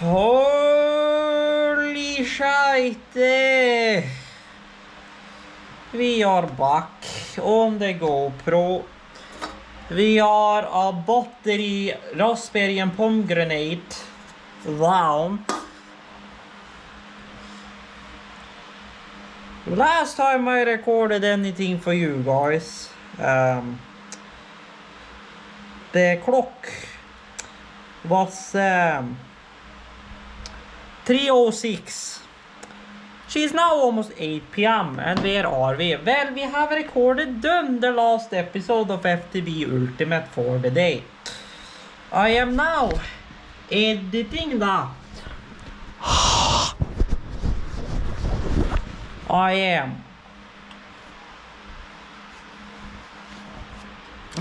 Holy shite! We are back on the GoPro. We are a battery raspberry and pomegranate down. Last time I recorded anything for you guys, the clock was 3:06. She's now almost 8 p.m. and where are we? Well, we have done the last episode of FTB Ultimate for the day. I am now editing that. I am.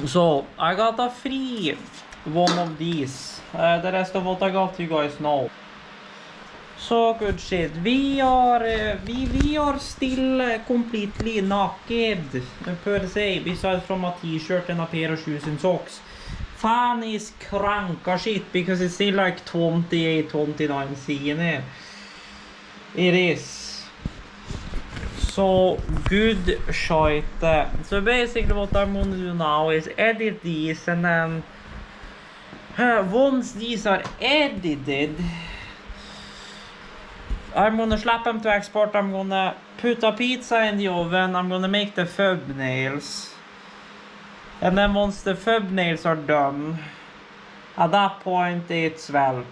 So, I got a free one of these. The rest of what I got you guys know. So good shit. We are still completely naked per se, besides from a t-shirt and a pair of shoes and socks. Fan is cranka shit because it's still like 28, 29 C in here. It is. So good shit. So basically what I'm gonna do now is edit these, and then once these are edited, I'm gonna slap them to export. I'm gonna put a pizza in the oven. I'm gonna make the thumbnails. And then once the thumbnails are done, at that point it's, well,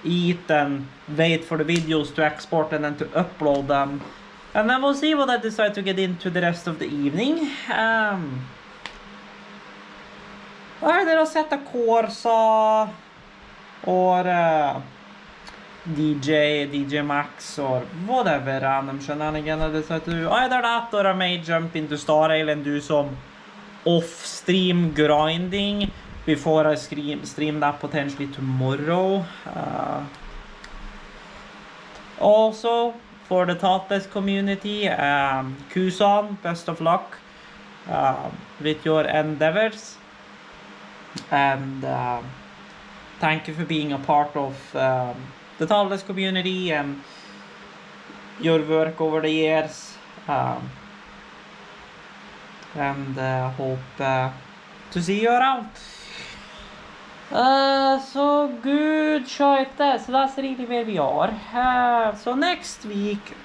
eat and wait for the videos to export and then to upload them. And then we'll see what I decide to get into the rest of the evening. Either I'll set a Corsa or DJ Max or whatever random shenanigan I decide to do. Either that or I may jump into Star Rail and do some off-stream grinding before I stream that potentially tomorrow. Also, for the Thoughtless community, Kusan, best of luck with your endeavors. And thank you for being a part of the Thoughtless community and your work over the years. And hope to see you around. So good shit. So that's really where we are. So next week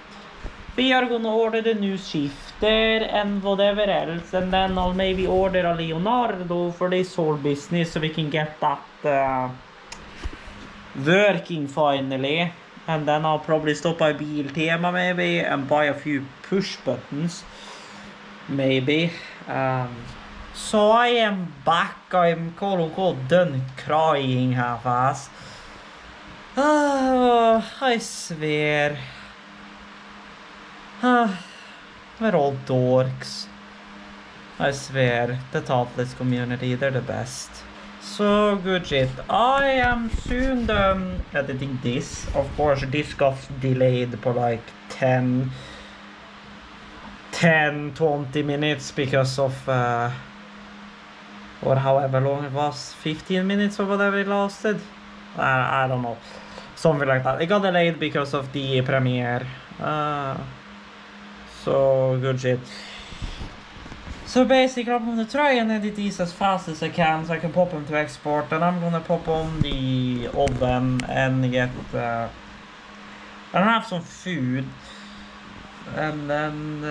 we are gonna order the new shifter and whatever else, and then I'll maybe order a Leonardo for this whole business so we can get that working finally. And then I'll probably stop by Biltema maybe and buy a few push buttons maybe. So I am back. I'm quote unquote done crying half-ass. I swear. We're all dorks. I swear, the Thoughtless community, they're the best. So good shit. I am soon done editing this. Of course, this got delayed for like 10-20 minutes because of or however long it was, 15 minutes or whatever it lasted. I don't know, something like that. It got delayed because of the premiere. So good shit. So basically I'm gonna try and edit these as fast as I can so I can pop them to export, and I'm gonna pop on the oven and get and have some food, and then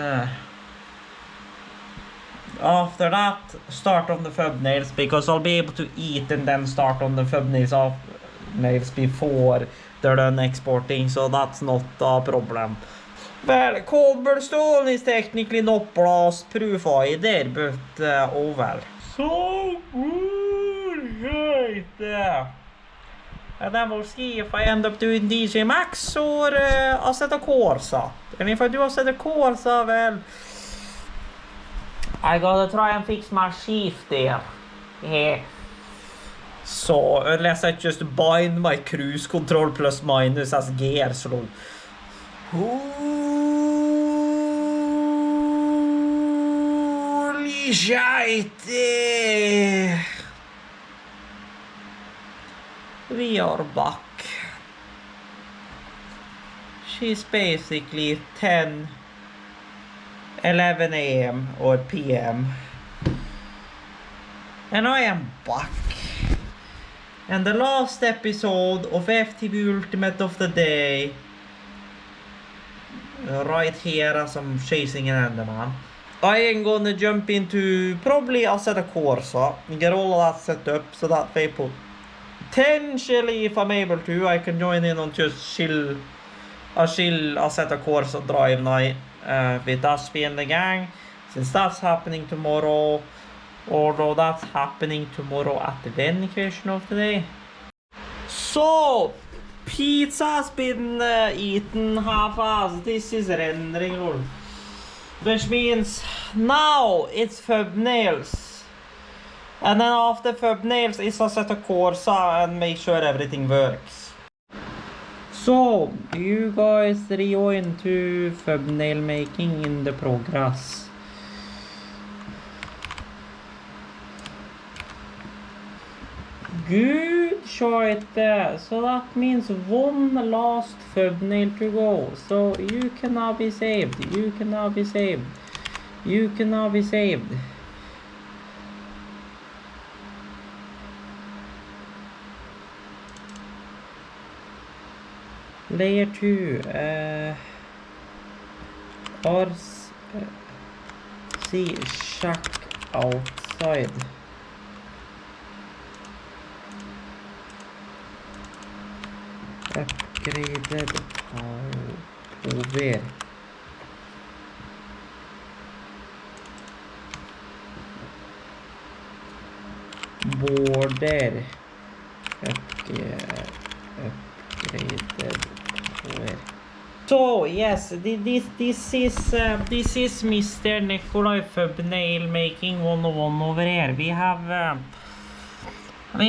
after that start on the thumbnails, because I'll be able to eat and then start on the thumbnails before they're done exporting, so that's not a problem. Well, cobblestone is technically not blast proof either, but oh well. So good shit. And then we'll see if I end up doing DJ Max or I'll set a Corsa. And if I do a set a Corsa, well, I gotta try and fix my shift there. Yeah. So, unless I just bind my cruise control plus minus as gear slow. Holy shit! We are back. which is basically 10, 11 a.m. or p.m. And I am back. And the last episode of FTV Ultimate of the day, right here as I'm chasing an Enderman, I am gonna jump into probably Assetto Corsa, get all of that set up so that way potentially, if I'm able to, I can join in on just chill Assetto Corsa drive night with Aspi and the gang, since that's happening tomorrow. Although that's happening tomorrow at the vending question of the day. So, pizza has been eaten half-assed. This is rendering roll. Which means now it's thumbnails. And then after thumbnails is Assetto Corsa and make sure everything works. So, you guys rejoin to thumbnail making in the progress. Good shot there. So that means one last thumbnail to go. So you can now be saved. You can now be saved. You can now be saved. Layer 2. See shack outside. Upgraded over. Border. Upgraded over. So yes, this is Mr. Nikolai thumbnail making 101 over here. We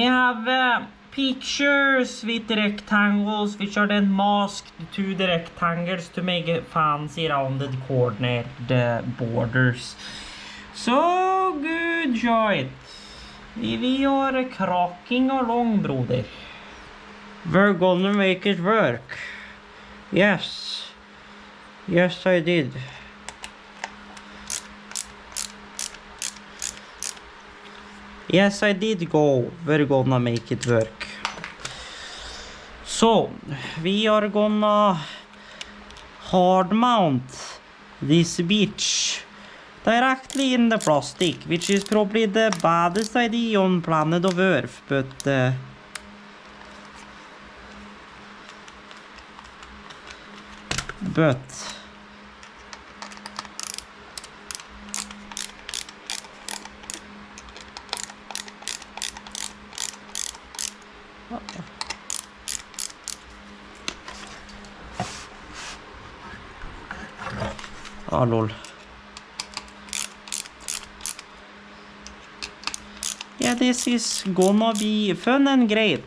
have pictures with rectangles, which are then masked to the rectangles to make it fancy rounded corner the borders. So good job. We are cracking along, brother. We're gonna make it work. Yes. Yes, I did. Yes, I did go. We're gonna make it work. So, we are gonna hard mount this bitch directly in the plastic, which is probably the baddest idea on planet of Earth, but oh lol. Yeah, this is gonna be fun and great.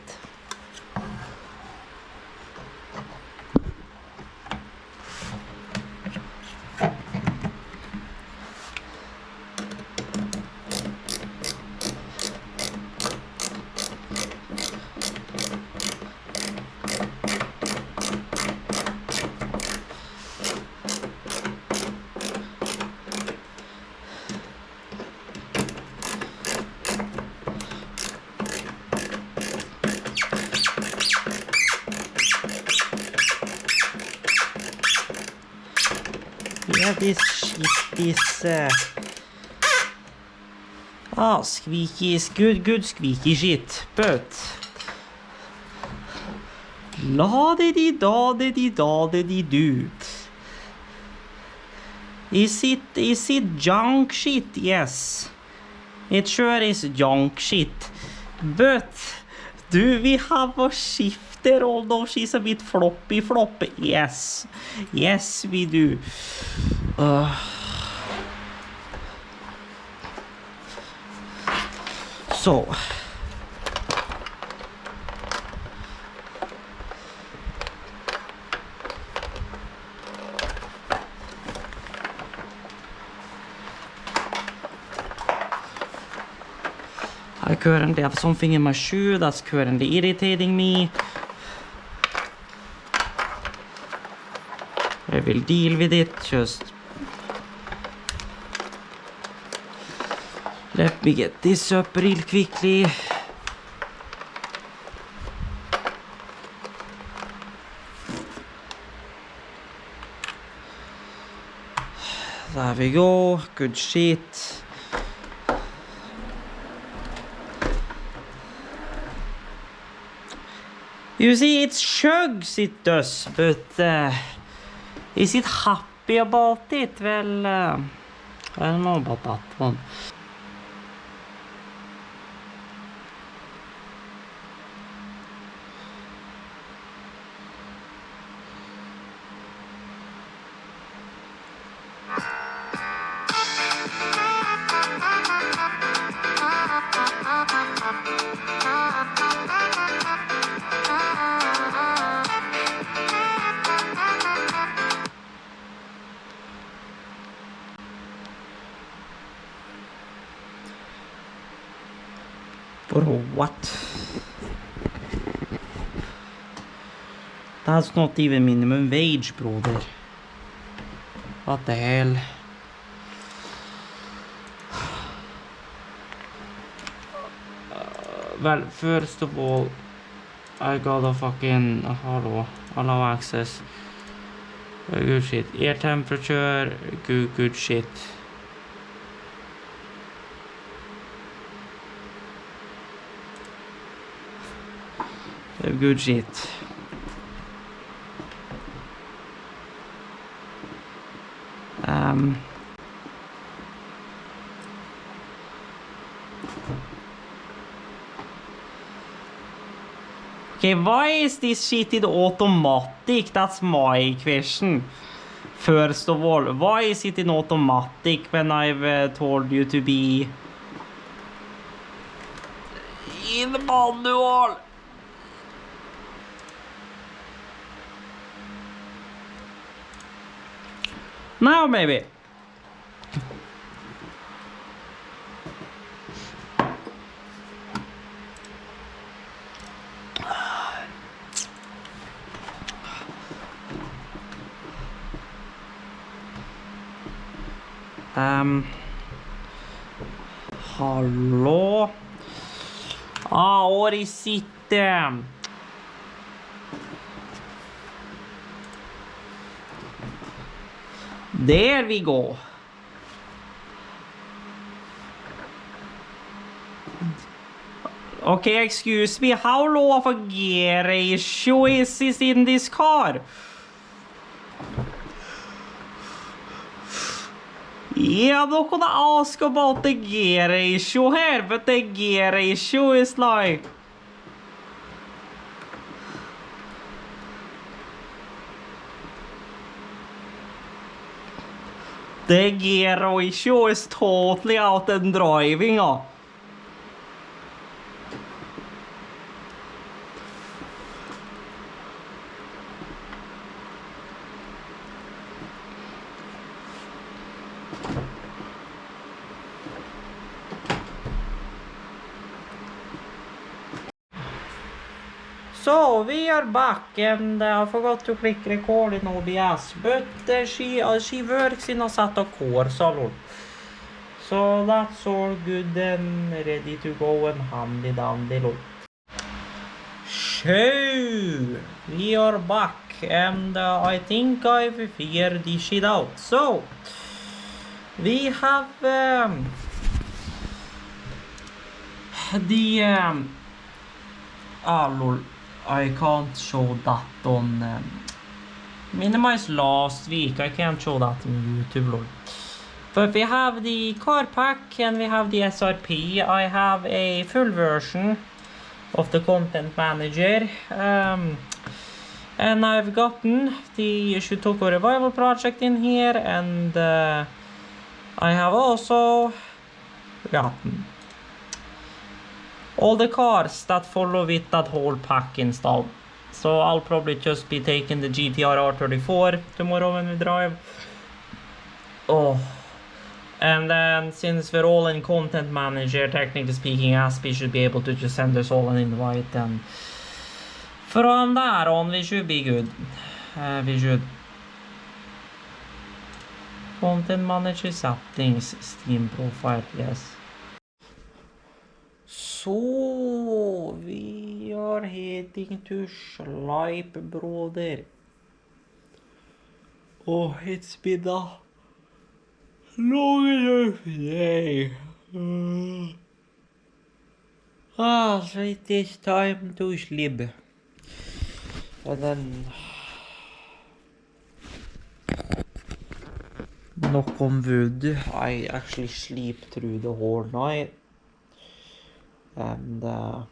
Yeah, this shit is squeaky is good squeaky shit, but la-di-di-da-di-di-da-di-di-do. Is it junk shit? Yes, it sure is junk shit, but do we have a shifter, although she's a bit floppy? Yes, we do. So I currently have something in my shoe that's currently irritating me. I will deal with it. Just let me get this up real quickly. There we go. Good shit. You see, it chugs, it does, but is it happy about it? Well, I don't know about that one. Bro, what? That's not even minimum wage, brother. What the hell? Well, first of all, I gotta fucking allow access. Good shit. Air temperature, good shit. Good shit. Okay, why is this shit in automatic? That's my question. First of all, why is it in automatic when I've told you to be in manual? Now maybe. Hallå? What is it? There we go. Okay, excuse me, how low of a gear ratio is this in this car? Yeah, I'm not gonna ask about the gear ratio here, but the gear ratio is like... The gear ratio is totally out and driving, So we are back, and I forgot to click record in OBS, but she works in a set of course, so that's all good and ready to go and handy dandy. So we are back, and I think I've figured this shit out. So we have lol. I can't show that on minimize last week. I can't show that on YouTube, lol. But we have the car pack and we have the SRP. I have a full version of the content manager, and I've gotten the Shutoko Revival project in here, and I have also gotten all the cars that follow with that whole pack installed. So I'll probably just be taking the GTR R34 tomorrow when we drive. And then since we're all in content manager, technically speaking, Aspie should be able to just send us all an invite, and from there on we should be good. We should. Content manager settings, Steam profile, yes. So we are heading to Sleip, brother. Oh, it's been a long enough day. So it is time to sleep. And then knock on wood, I actually sleep through the whole night. And then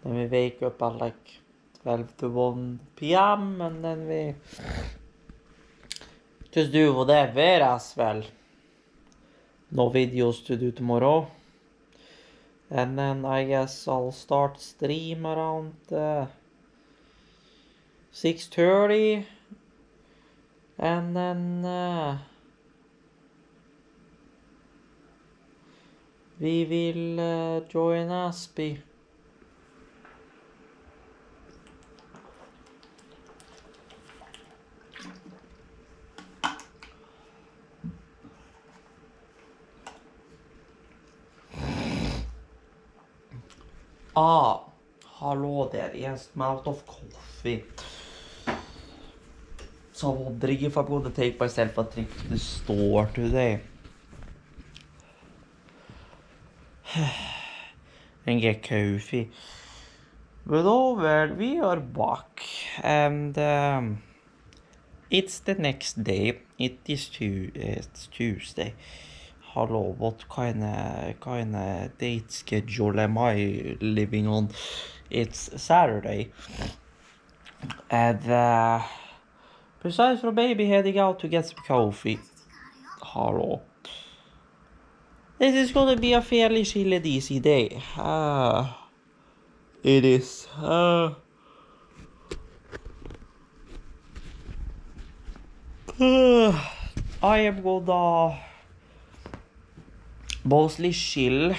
we wake up at like 12 to 1 p.m. and then we just do whatever as well. No videos to do tomorrow. And then I guess I'll start stream around 6:30. And then we will join Aspi. Hello there, yes, I'm out of coffee. So I'm wondering if I'm going to take myself a trip to the store today. And get coffee. But oh well, we are back. And it's the next day. It's Tuesday. Hello, what kind of date schedule am I living on? It's Saturday. And besides from baby heading out to get some coffee. Hello. This is gonna be a fairly chill and easy day. It is. I am gonna mostly chill.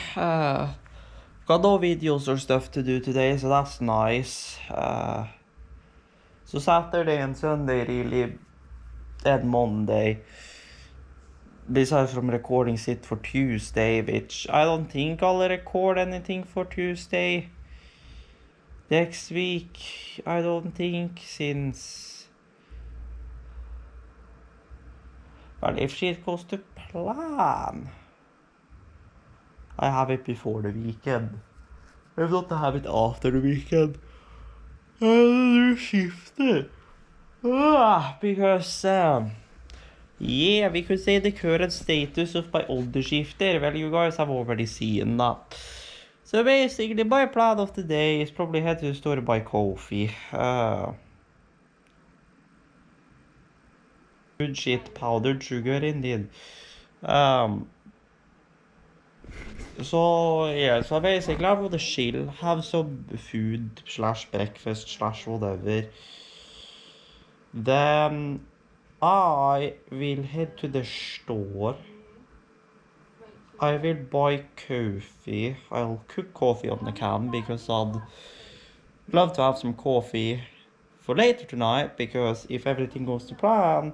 Got no videos or stuff to do today, so that's nice. So Saturday and Sunday really, and Monday. Besides from recording it for Tuesday, which I don't think I'll record anything for Tuesday. Next week, I don't think, since... Well, if shit goes to plan, I have it before the weekend. If not, I have it after the weekend. I'll shift it. Because, yeah, we could say the current status of my older shifter. Well, you guys have already seen that. So basically, my plan of the day is probably head to the store to buy coffee. Good shit, powdered sugar indeed. So yeah, so basically I'm gonna chill, have some food slash breakfast slash whatever. Then I will head to the store. I will buy coffee. I'll cook coffee on the can because I'd love to have some coffee for later tonight, because if everything goes to plan,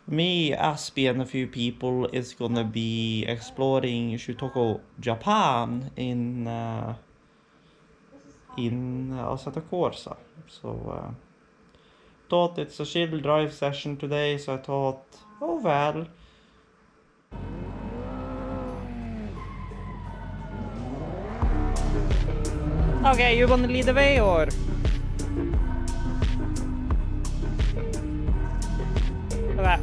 me, Aspi, and a few people is gonna be exploring Shutoko, Japan in Assetto Corsa. So thought it's a chill drive session today, so I thought, oh well. Okay, you wanna lead the way or? Okay.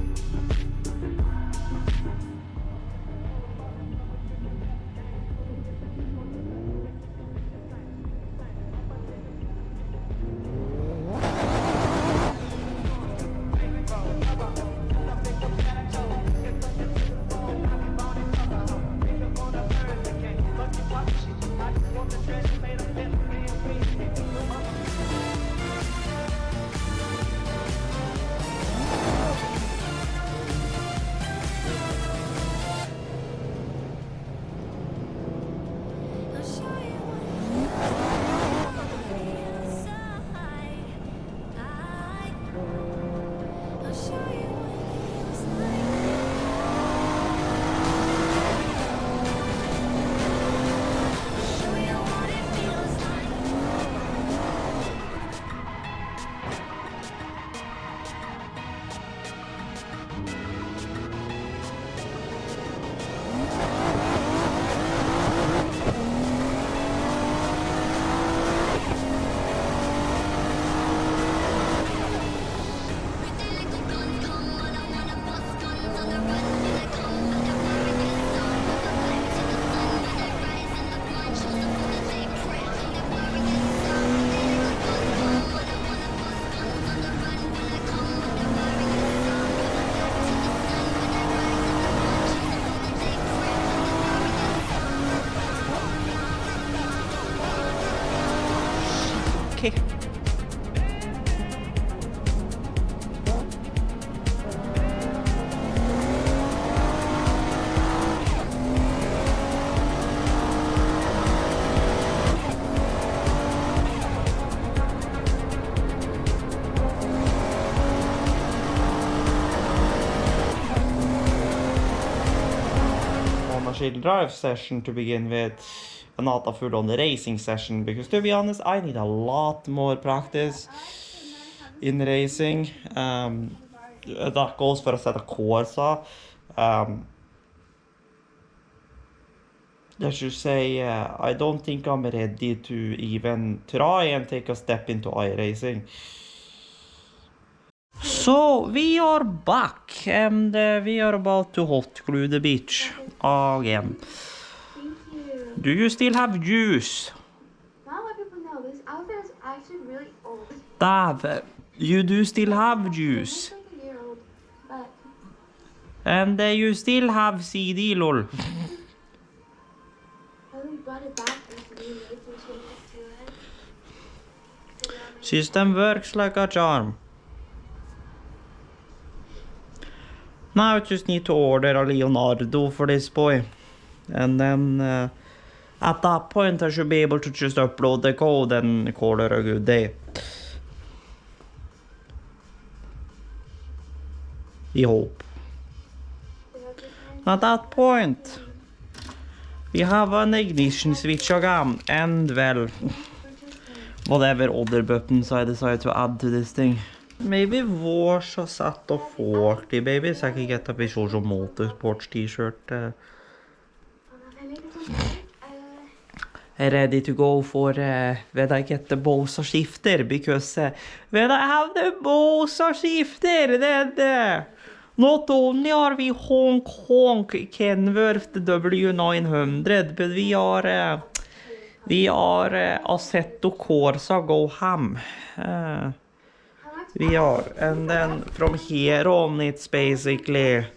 okay. On a chill drive session to begin with, and not a full on the racing session, because to be honest, I need a lot more practice in racing. That goes for a set of Corsa. Let's just say I don't think I'm ready to even try and take a step into iRacing. So we are back, and we are about to hot glue the beach again. Thank you. Do you still have juice? Not a lot of people know this outfit is actually really old. Dave, you do still have juice. It's like a year old, but And you still have CD, lol. I only brought it back recently and made some changes to it. System works like a charm. Now I just need to order a Leonardo for this boy. And then at that point I should be able to just upload the code and call it a good day. We hope. At that point, we have an ignition switch again, and well, whatever other buttons I decide to add to this thing. Maybe wash a set of 40 baby, so I can get a visual motorsports t-shirt. Ready to go for when I get the Bosa shifter, because when I have the Bosa shifter, then not only are we honk Kenworth W900, but we are Assetto Corsa go ham. We are, and then from here on it's basically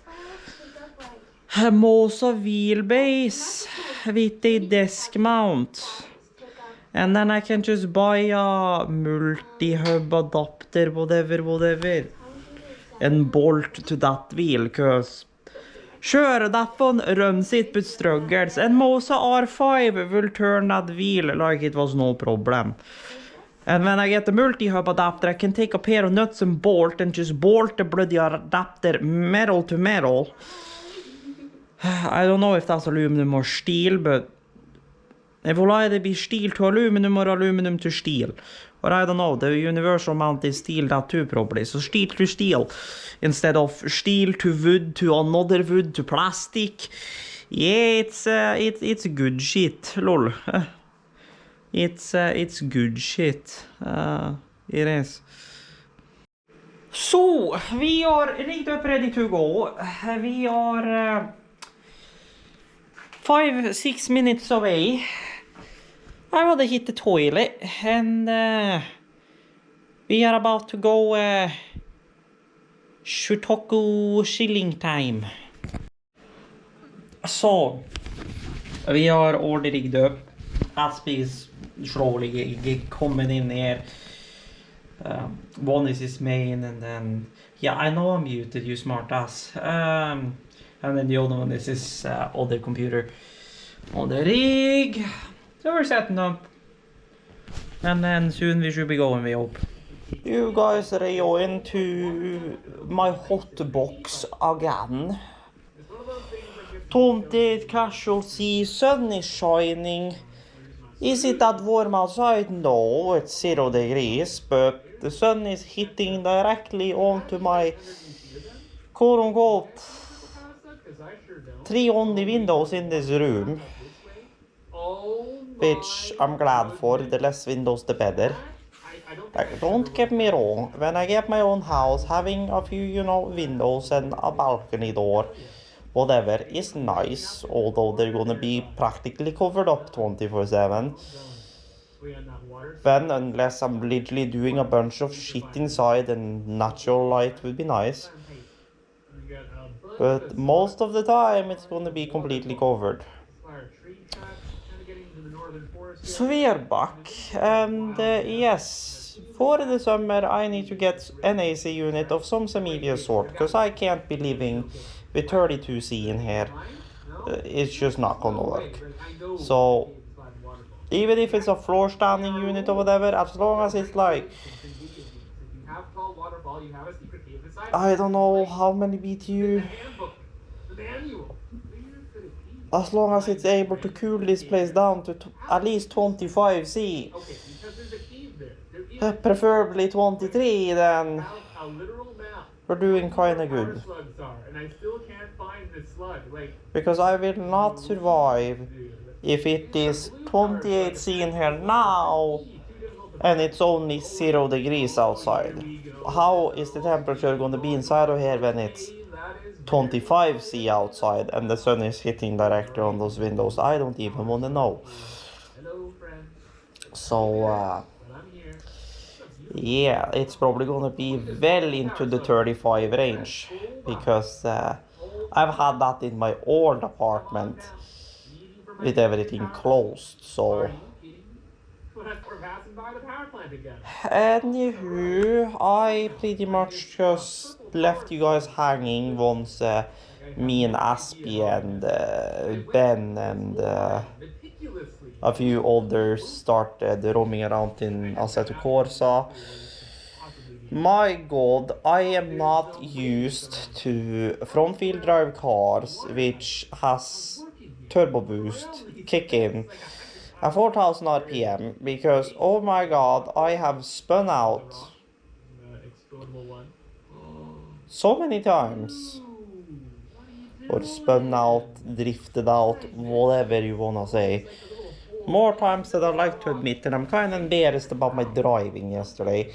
Mosa wheelbase with a desk mount, and then I can just buy a multi-hub adapter, whatever, and bolt to that wheel, cause sure, that one runs it but struggles, and Mosa R5 will turn that wheel like it was no problem. And when I get the multi-hub adapter, I can take a pair of nuts and bolt and just bolt the bloody adapter metal to metal. I don't know if that's aluminum or steel, but it will either be steel to aluminum or aluminum to steel. Or I don't know, the universal mount is steel that too probably. So steel to steel instead of steel to wood to another wood to plastic. Yeah, it's good shit, lol. It's good shit. It is. So, we are rigged up ready to go. We are 5-6 minutes away. I want to hit the toilet, and we are about to go Shutoku shilling time. So, we are already rigged up. As we slowly coming in here. One is his main, and then yeah, I know I'm muted, you smart ass. And then the other one is his other computer on the rig. So we're setting up, and then soon we should be going, we hope. You guys are into my hot box again. 28 casual sea, sun is shining. Is it that warm outside? No, it's 0 degrees, but the sun is hitting directly onto my quote-unquote 3 only windows in this room, which I'm glad for. The less windows the better. Like, don't get me wrong, when I get my own house, having a few, you know, windows and a balcony door, whatever, is nice, although they're gonna be practically covered up 24/7. Then, unless I'm literally doing a bunch of shit inside, and natural light would be nice. But most of the time, it's gonna be completely covered. So we are back, and yes, for the summer I need to get an AC unit of some semi sort, because I can't be living with 32C in here. It's just not gonna work. So even if it's a floor standing unit or whatever, as long as it's like, I don't know how many BTU, as long as it's able to cool this place down to at least 25C, preferably 23, then we're doing kinda good. Because I will not survive if it is 28C in here now and it's only 0 degrees outside. How is the temperature going to be inside of here when it's 25C outside and the sun is hitting directly on those windows? I don't even want to know. So yeah, it's probably gonna be well into the 35 range, because I've had that in my old apartment with everything closed. So anywho, I pretty much just left you guys hanging once me and Aspie and Ben and a few others started roaming around in Assetto Corsa. My god, I am not used to front wheel drive cars which has turbo boost kick in at 4000 RPM, because oh my god, I have spun out so many times. Or spun out, drifted out, whatever you wanna say. More times than I like to admit, and I'm kinda embarrassed about my driving yesterday.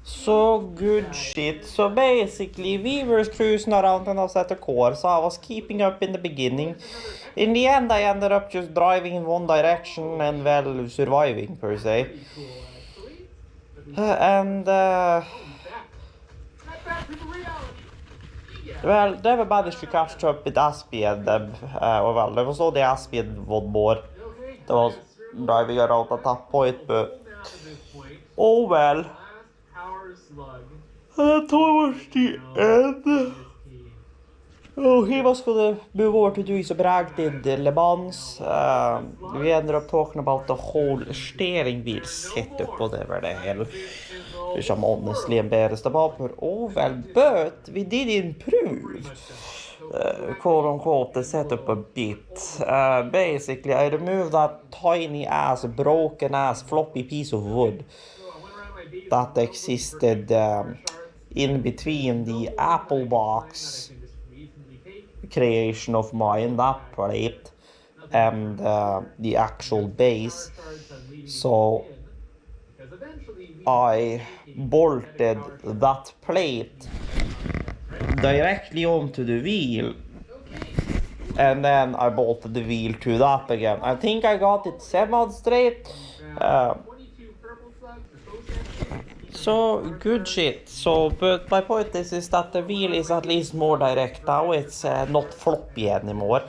So good shit. So basically we were cruising around and I was at the core, so I was keeping up in the beginning. In the end I ended up just driving in one direction and well surviving per se. And well, never managed to catch up with Aspie and them. Well, there was only Aspie and one more that was driving around at that point, but oh well. Towards the end, oh, he was gonna move over to doing some ragged Le Mans. We ended up talking about the whole steering wheel setup, whatever the hell, which I'm honestly embarrassed about. But oh well, but we did improve, quote unquote, the setup a bit. Basically, I removed that tiny ass, broken ass, floppy piece of wood that existed in between the Apple box creation of mine, that plate, and the actual base. So I bolted that plate directly onto the wheel, and then I bolted the wheel to that again. I think I got it semi straight. So good shit. So, but my point is that the wheel is at least more direct now. It's not floppy anymore.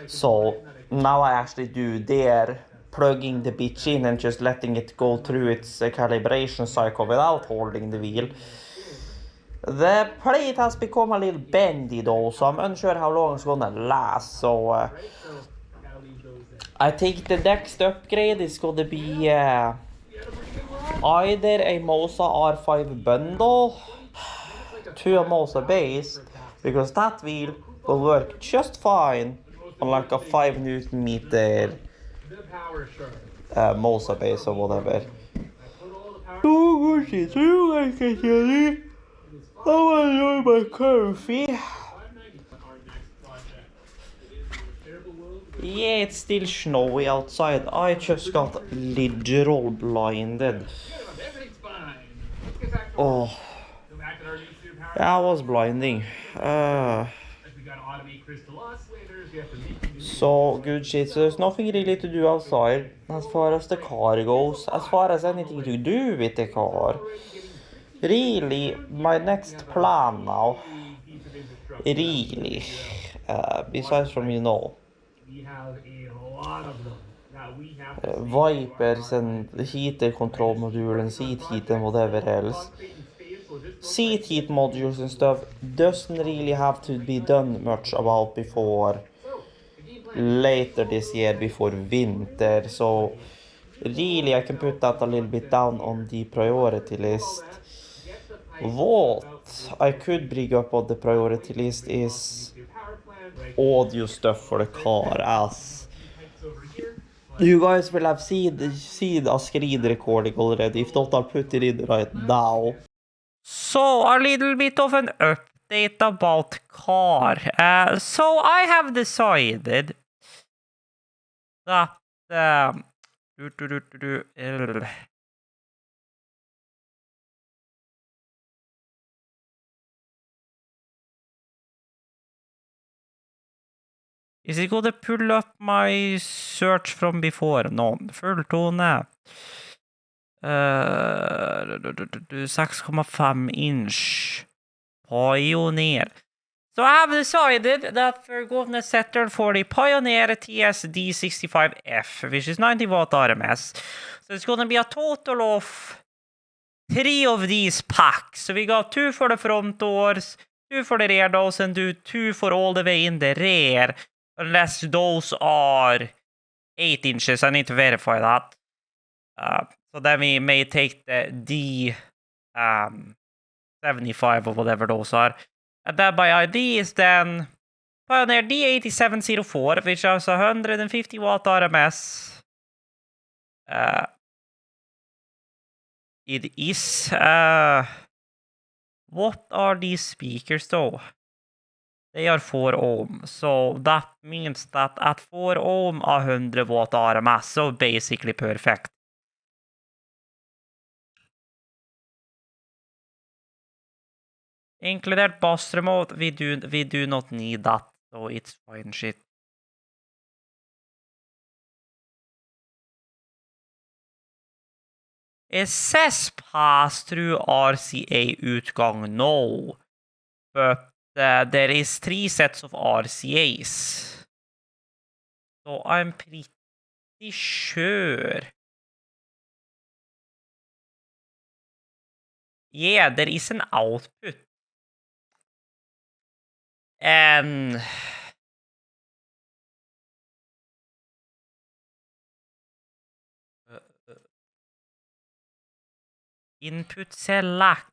So now I actually do dare plugging the bitch in and just letting it go through its calibration cycle without holding the wheel. The plate has become a little bendy though, so I'm unsure how long it's gonna last. So I think the next upgrade is gonna be either a Mosa R5 bundle to a Mosa base, because that wheel will work just fine on like a 5 Newton meter Mosa base or whatever. So good shit. So you guys can tell me how I enjoy my coffee. Yeah, it's still snowy outside. I just got literal blinded. Oh, yeah, I was blinding. So good shit. So there's nothing really to do outside as far as the car goes. As far as anything to do with the car. Really, my next plan now. Really, besides from, you know, wipers and the heater control module and seat heat and whatever else. Seat heat modules and stuff doesn't really have to be done much about before later this year, before winter, so really I can put that a little bit down on the priority list. What I could bring up on the priority list is audio stuff for the car, as you guys will have seen a screen recording already. If not, I'll put it in right now. So, a little bit of an update about car. So, I have decided that... Is it going to pull up my search from before? No, fulltone. 6,5 inch. Pioneer. So I have decided that we're going to settle for the Pioneer TSD65F, which is 90 watt RMS. So it's going to be a total of 3 of these packs. So we got 2 for the front doors, 2 for the rear doors, and 2 for all the way in the rear. Unless those are 8 inches. I need to verify that. So then we may take the D75 or whatever those are. And then my ID is then Pioneer D8704, which has 150 watt RMS. It is... what are these speakers though? They are 4 ohm, so that means that at 4 ohm, 100 watt RMS, so basically perfect. Included bus remote, we do not need that, so it's fine shit. It says pass through RCA utgang, no. But there is 3 sets of RCAs. So I'm pretty sure. Yeah, there is an output. And input select.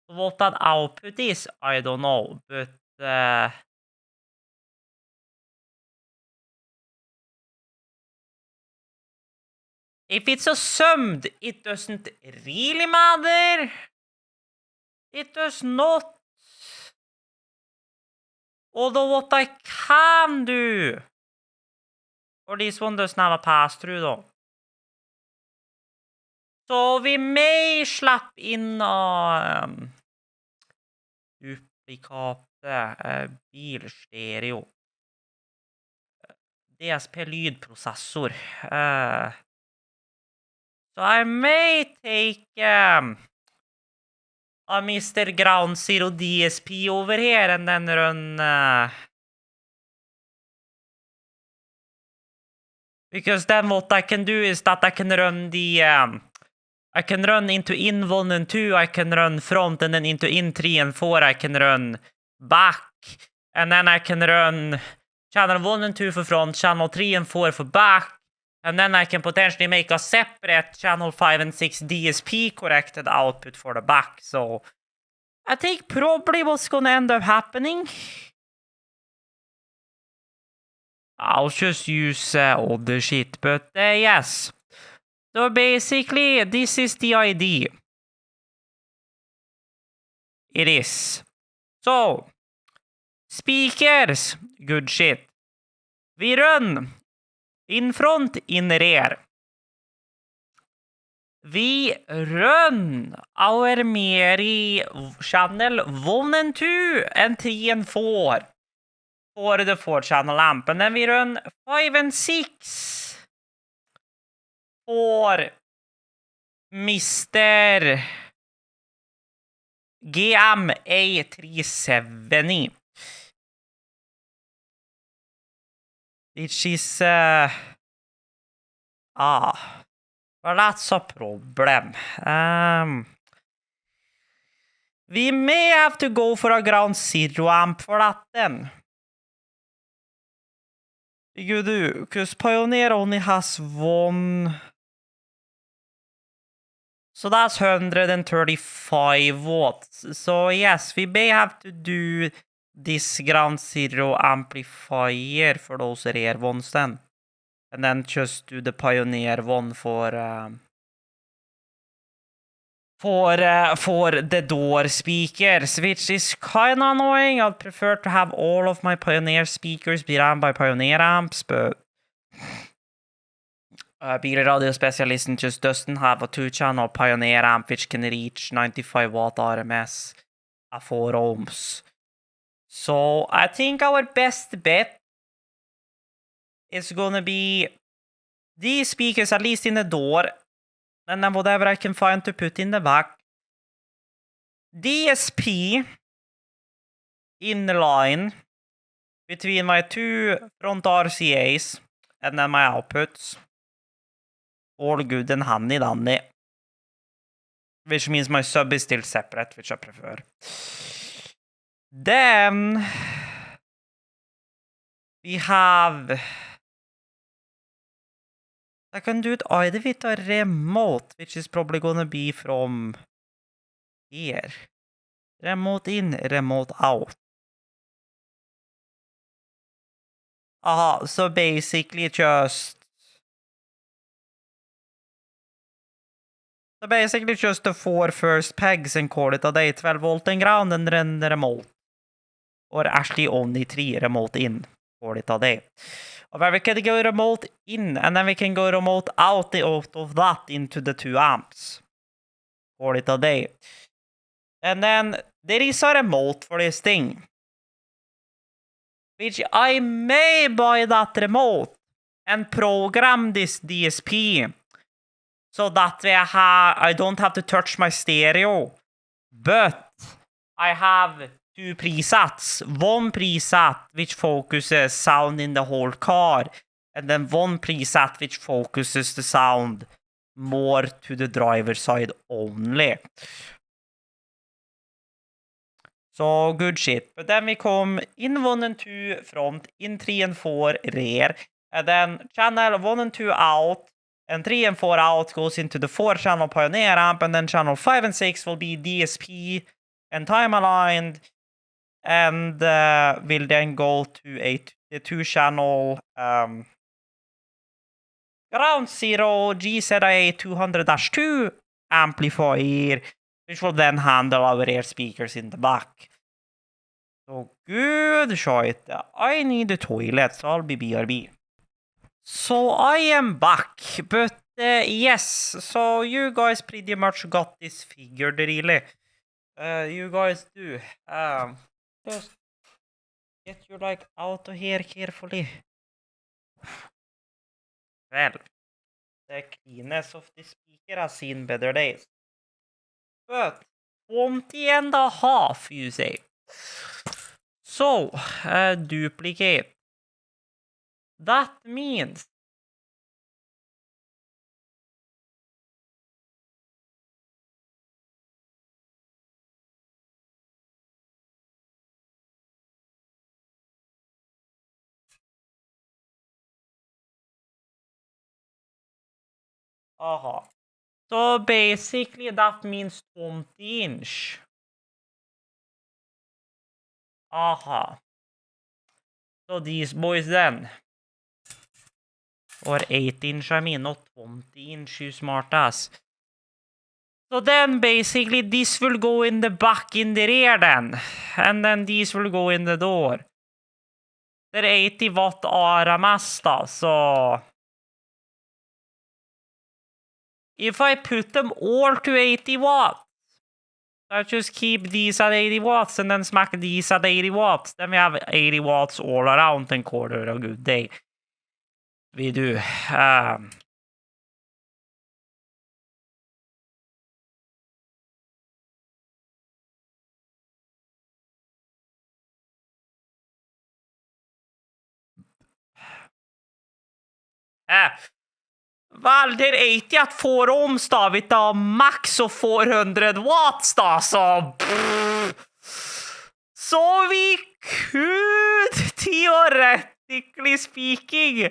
What that output is, I don't know, but if it's a summed, it doesn't really matter. It does not. Although what I can do, or this one doesn't have a pass-through though. Så vi may slapp in duplikate bilstereo. DSP lydprocessor. So I may take a Mr. Ground Zero DSP over here and then run because then what I can do is that I can run the I can run into in 1 and 2, I can run front, and then into in 3 and 4 I can run back, and then I can run channel 1 and 2 for front, channel 3 and 4 for back, and then I can potentially make a separate channel 5 and 6 DSP corrected output for the back. So I think probably what's gonna end up happening, I'll just use other shit, but yes. So basically, this is the ID. It is. So, speakers, good shit. We run in front, in rear. We run our Meri channel 1 and 2 and 3 and 4 for the 4-channel amp. And then we run 5 and 6 for Mr. GM A370. which is well, that's a problem. We may have to go for a ground zero amp for that then. You do, because Pioneer only has one. So that's 135 watts. So yes, we may have to do this ground zero amplifier for those rear ones then. And then just do the Pioneer one for the door speakers, which is kind of annoying. I'd prefer to have all of my Pioneer speakers be ran by Pioneer amps, but Beater Radio Specialist just doesn't have a 2-channel Pioneer amp which can reach 95 watt RMS at 4 ohms. So I think our best bet is gonna be these speakers, at least in the door, and then whatever I can find to put in the back. DSP in the line between my 2 front RCAs and then my outputs. All good and handy dandy. Which means my sub is still separate, which I prefer. Then we have... I can do it either with a remote, which is probably gonna be from here. Remote in, remote out. So basically just... the 4 first pegs and call it a day. 12 volt and ground and then the remote. Or actually only 3 remote in. Call it a day. Where we can go remote in and then we can go remote out of that into the 2 amps. Call it a day. And then there is a remote for this thing. Which I may buy that remote and program this DSP. So that way I don't have to touch my stereo. But I have 2 presets. One preset which focuses sound in the whole car. And then one preset which focuses the sound more to the driver side only. So good shit. But then we come in 1 and 2 front, in 3 and 4 rear. And then channel 1 and 2 out. And 3 and 4 out goes into the 4-channel Pioneer amp. And then channel 5 and 6 will be DSP and time aligned. And will then go to a 2-channel ground zero GZIA 200-2 amplifier, which will then handle our rear speakers in the back. So good shit. I need a toilet, so I'll be BRB. So I am back, but yes, so you guys pretty much got this figured, really. You guys do. Just get you like out of here carefully. Well, the cleanness of the speaker has seen better days. But 20.5, you say. So, duplicate. That means so basically that means 20-inch. So these boys then. Or 8-inch, I mean, not 20-inch, you smart ass. So then basically this will go in the back in the rear then. And then these will go in the door. They're 80 watt RMS då, so... If I put them all to 80 watts, I just keep these at 80 watts and then smack these at 80 watts. Then we have 80 watts all around and call it a good day. We do. Vel, det er ikke at får omstavet da max og 400 watts da, så vi could theoretically speaking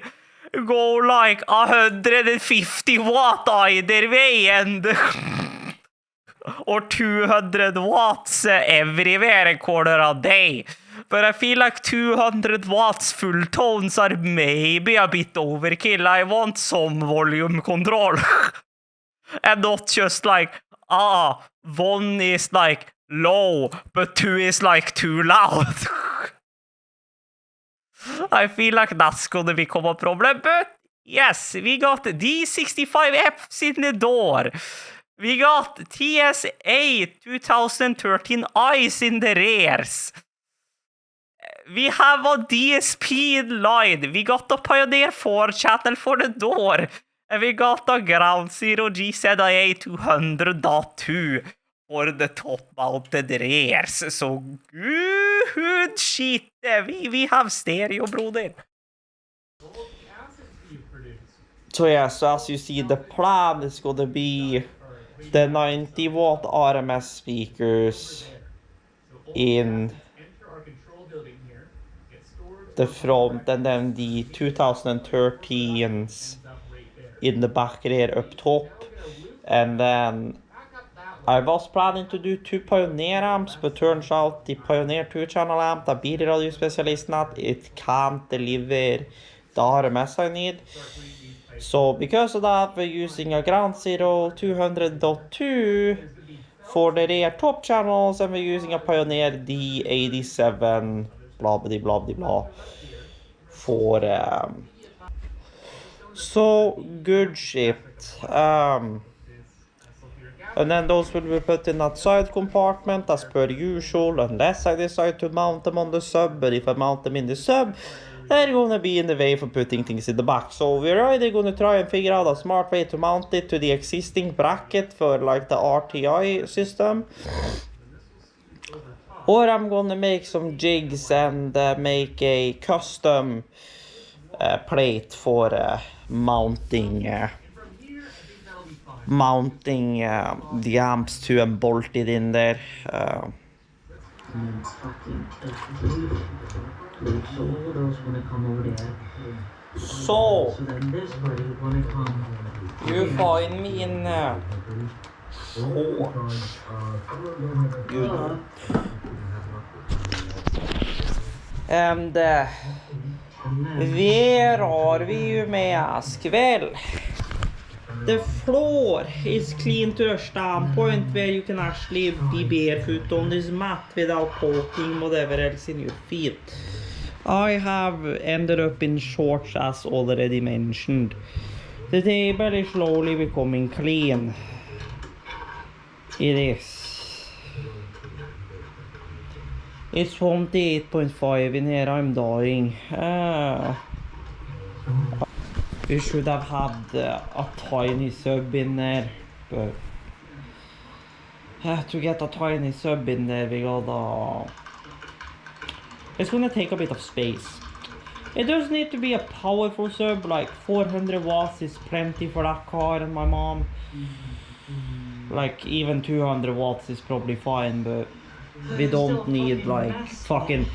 go like 150 watt either way and or 200 watts everywhere quarter a day. But I feel like 200 watts full tones are maybe a bit overkill. I want some volume control. And not just like, one is like low, but two is like too loud. I feel like that's gonna become a problem, but yes, we got D65Fs in the door. We got TSA 2013 eyes in the rears. We have a DSP in line. We got a Pioneer 4 channel for the door. And we got a Ground Zero GZIA 200.2 for the top-mounted rears. So good shit. We have stereo, brother. So yeah, so as you see, the plan is going to be the 90 watt RMS speakers in the front, and then the 2013s in the back rear up top. And then I was planning to do 2 Pioneer amps, but turns out the Pioneer 2 channel amp, the bilradiospecialisten at, it can't deliver the RMS I need. So because of that, we're using a Ground Zero 200.2 for the rear top channels, and we're using a Pioneer D87 blah blah blah blah blah for so good shit. And then those will be put in that side compartment as per usual, unless I decide to mount them on the sub. But if I mount them in the sub, they're gonna be in the way for putting things in the back. So we're either gonna try and figure out a smart way to mount it to the existing bracket for like the RTI system, or I'm gonna make some jigs and make a custom plate for mounting the amps to and bolt it in there. So you find me in shorts. Good. And where are we, you may ask? Well, the floor is clean to a standpoint where you can actually be barefoot on this mat without poking whatever else in your feet. I have ended up in shorts as already mentioned. The table is slowly becoming clean. It is. It's 28.5 in here, I'm dying. We should have had a tiny sub in there, but to get a tiny sub in there, we gotta... It's gonna take a bit of space. It does need to be a powerful sub, like 400 watts is plenty for that car and my mom. Like even 200 watts is probably fine, but we don't need like fucking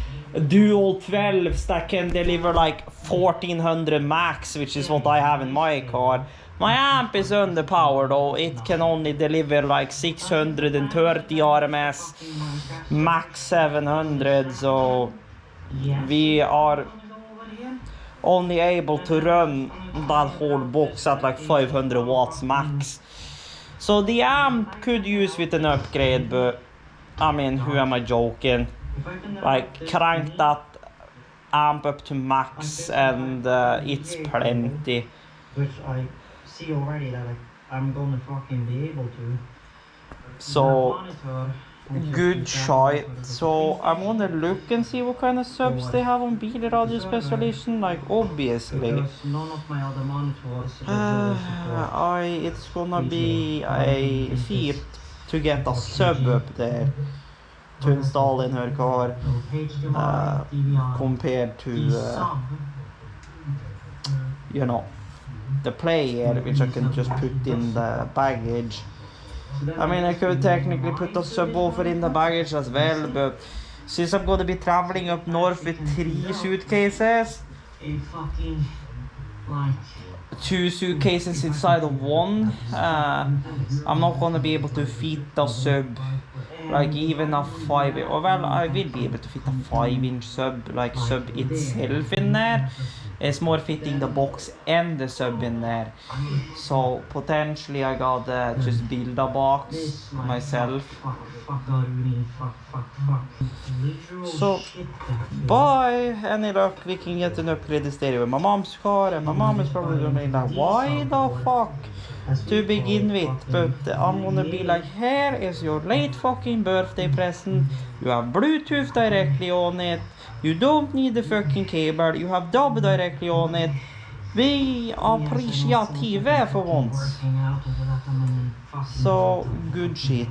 dual 12s that can deliver like 1400 max, which is what I have in my car. My amp is underpowered though, it can only deliver like 630 RMS, max 700, so we are only able to run that whole box at like 500 watts max. So the amp could use with an upgrade, but I mean, who am I joking? Like, crank that amp up to max and it's plenty. Which I see already that I'm gonna fucking be able to. So, good shot. So, I'm gonna look and see what kind of subs they have on bilradiospecialisten, like, obviously. Because none of my other monitors it's gonna be a feat to get a sub up there to install in her car compared to you know the player, which I can just put in the baggage. I mean, I could technically put the subwoofer in the baggage as well, but since I'm gonna be traveling up north with 3 suitcases, A fucking like 2 suitcases inside of one, I'm not gonna be able to fit the sub, like even a 5, or well, I will be able to fit a 5-inch sub, like sub itself in there. It's more fitting the box and the sub in there. So potentially I gotta just build a box myself. So by any luck we can get an upgraded stereo in my mom's car, and my mom is probably gonna be like, why the fuck to begin with? But I'm gonna be like, here is your late fucking birthday present. You have Bluetooth directly on it. You don't need the fucking cable. You have DAB directly on it. Vi appreciative for once. So good shit.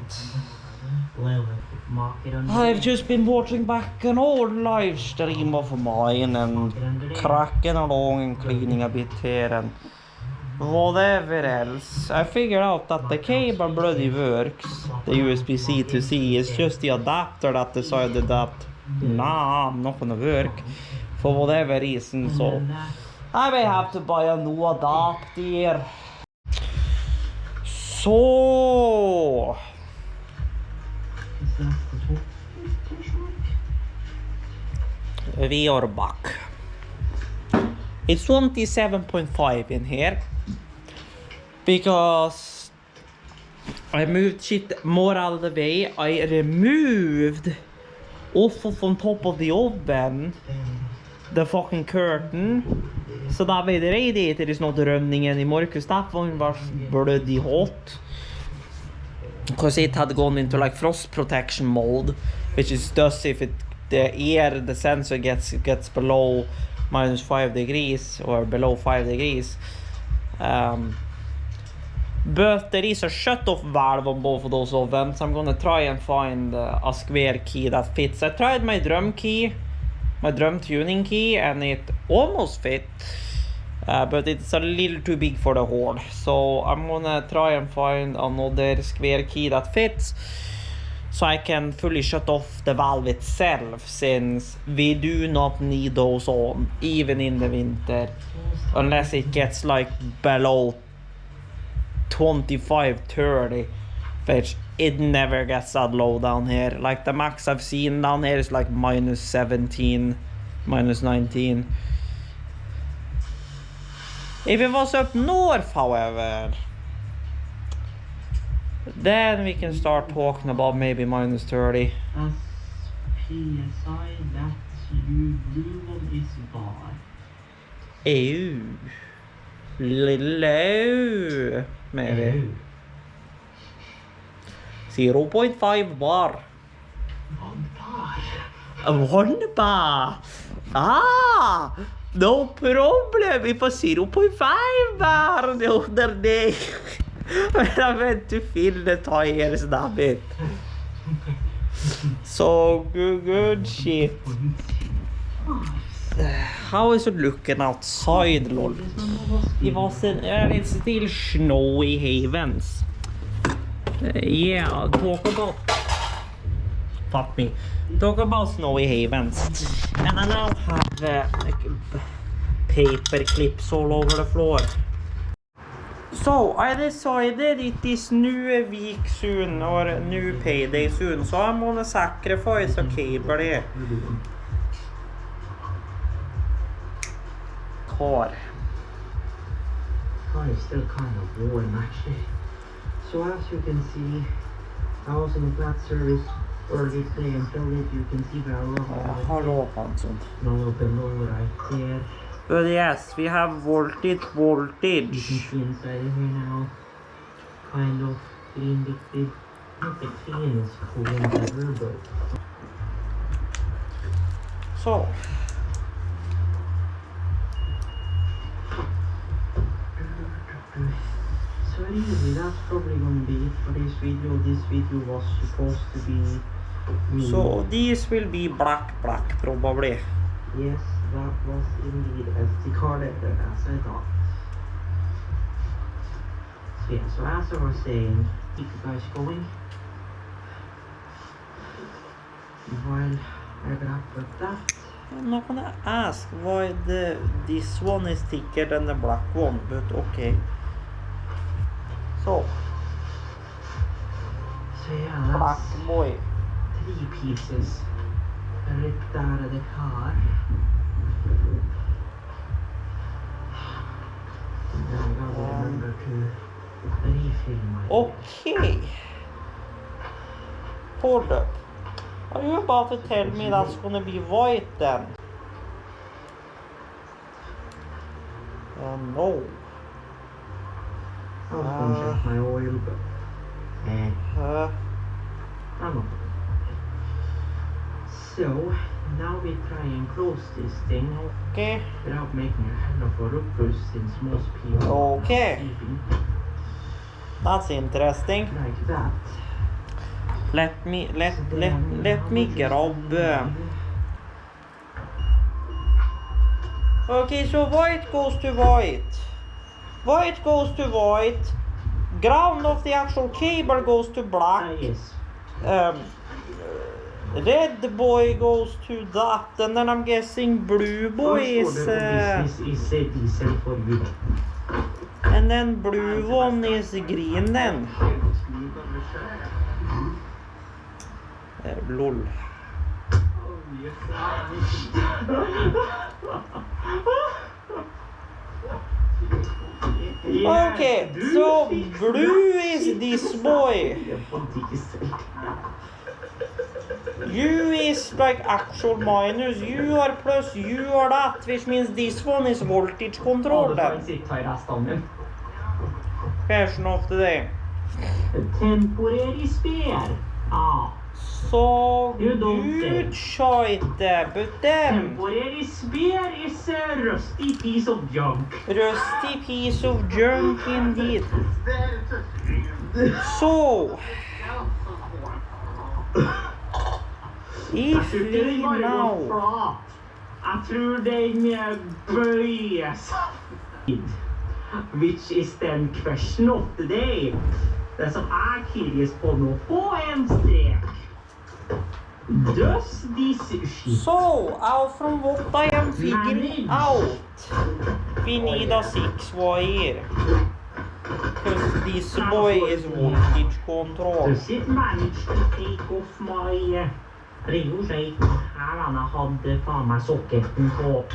I've just been watching back an old live stream of mine and cracking along and cleaning a bit here and whatever else. I figured out that the cable bloody works. The USB-C to C is just the adapter that decided that nah, I'm not gonna work for whatever reason, so I may have to buy a new adapter. So we are back. It's 27.5 in here because I moved shit more out of the way. I removed off of on top of the oven the fucking curtain, so that way the radiator is not running anymore, because that one was bloody hot, because it had gone into like frost protection mode, which is thus if the sensor gets below -5 degrees or below 5 degrees. But there is a shut-off valve on both of those ovens. I'm gonna try and find a square key that fits. I tried my drum tuning key, and it almost fit, but it's a little too big for the hole. So I'm gonna try and find another square key that fits, so I can fully shut off the valve itself, since we do not need those on, even in the winter, unless it gets like below 25-30, which it never gets that low down here. Like the max I've seen down here is like -17, -19. If it was up north, however, then we can start talking about maybe -30. As PSI, that's you blue one is by. Ew. Little low, maybe. 0.5 bar. 1 bar. Ah, no problem. It was 0.5 bar the other day. When I went to fill the tires, damn it. So good shit. How is it looking outside, lol? It's still snowy havens. Yeah, talk about snowy havens. And I now have paper clips all over the floor. So I decided it is new week soon, or new payday soon, so I'm gonna sacrifice a cable here. Car is still kind of warm actually. So as you can see, I was in a flat service early today and filled it. You can see where I love Hello, Hanson. no below right there. But yes, we have voltage. You can see inside here now, kind of clean liquid. Not the cleanest coolant ever, but So anyway, that's probably gonna be it for this video. This video was supposed to be me. So these will be black probably. Yes, that was indeed as the card as I thought. Yeah, so as I was saying, keep you guys going. While I wrap up that. I'm not gonna ask why this one is thicker than the black one, but okay. So Yeah, black that's boy. 3 pieces ripped out of the car. And then I gotta remember to refill my Okay. Hold up. Are you about to tell me that's gonna be white then? No. I was gonna check my oil, but I'm not. So now we try and close this thing Okay. without making a hell of a ruckus since most people are Okay. sleeping. That's interesting. Like that. Let me grab. Okay, so white goes to white. White goes to white. Ground of the actual cable goes to black. Yes. Red boy goes to that, and then I'm guessing blue boy is. This is diesel for you. And then blue one is green then. Lol. Okay, so blue is this boy. U is like actual minus, U are plus, U are that, which means this one is voltage control then. Version of the day. Temporary spare. Ah. So You don't good say. shite, but then Temporary spare is a rusty piece of junk. rusty piece of junk indeed. So if we now I tror den bøyes. Which is then question of the day. Det som er curious på nå på en strek. Does this shit from what I am figuring out, we need a 6 wire. Because this boy is voltage control. Does it manage to take off my Rio shake? Her han hadde faen meg socketen på.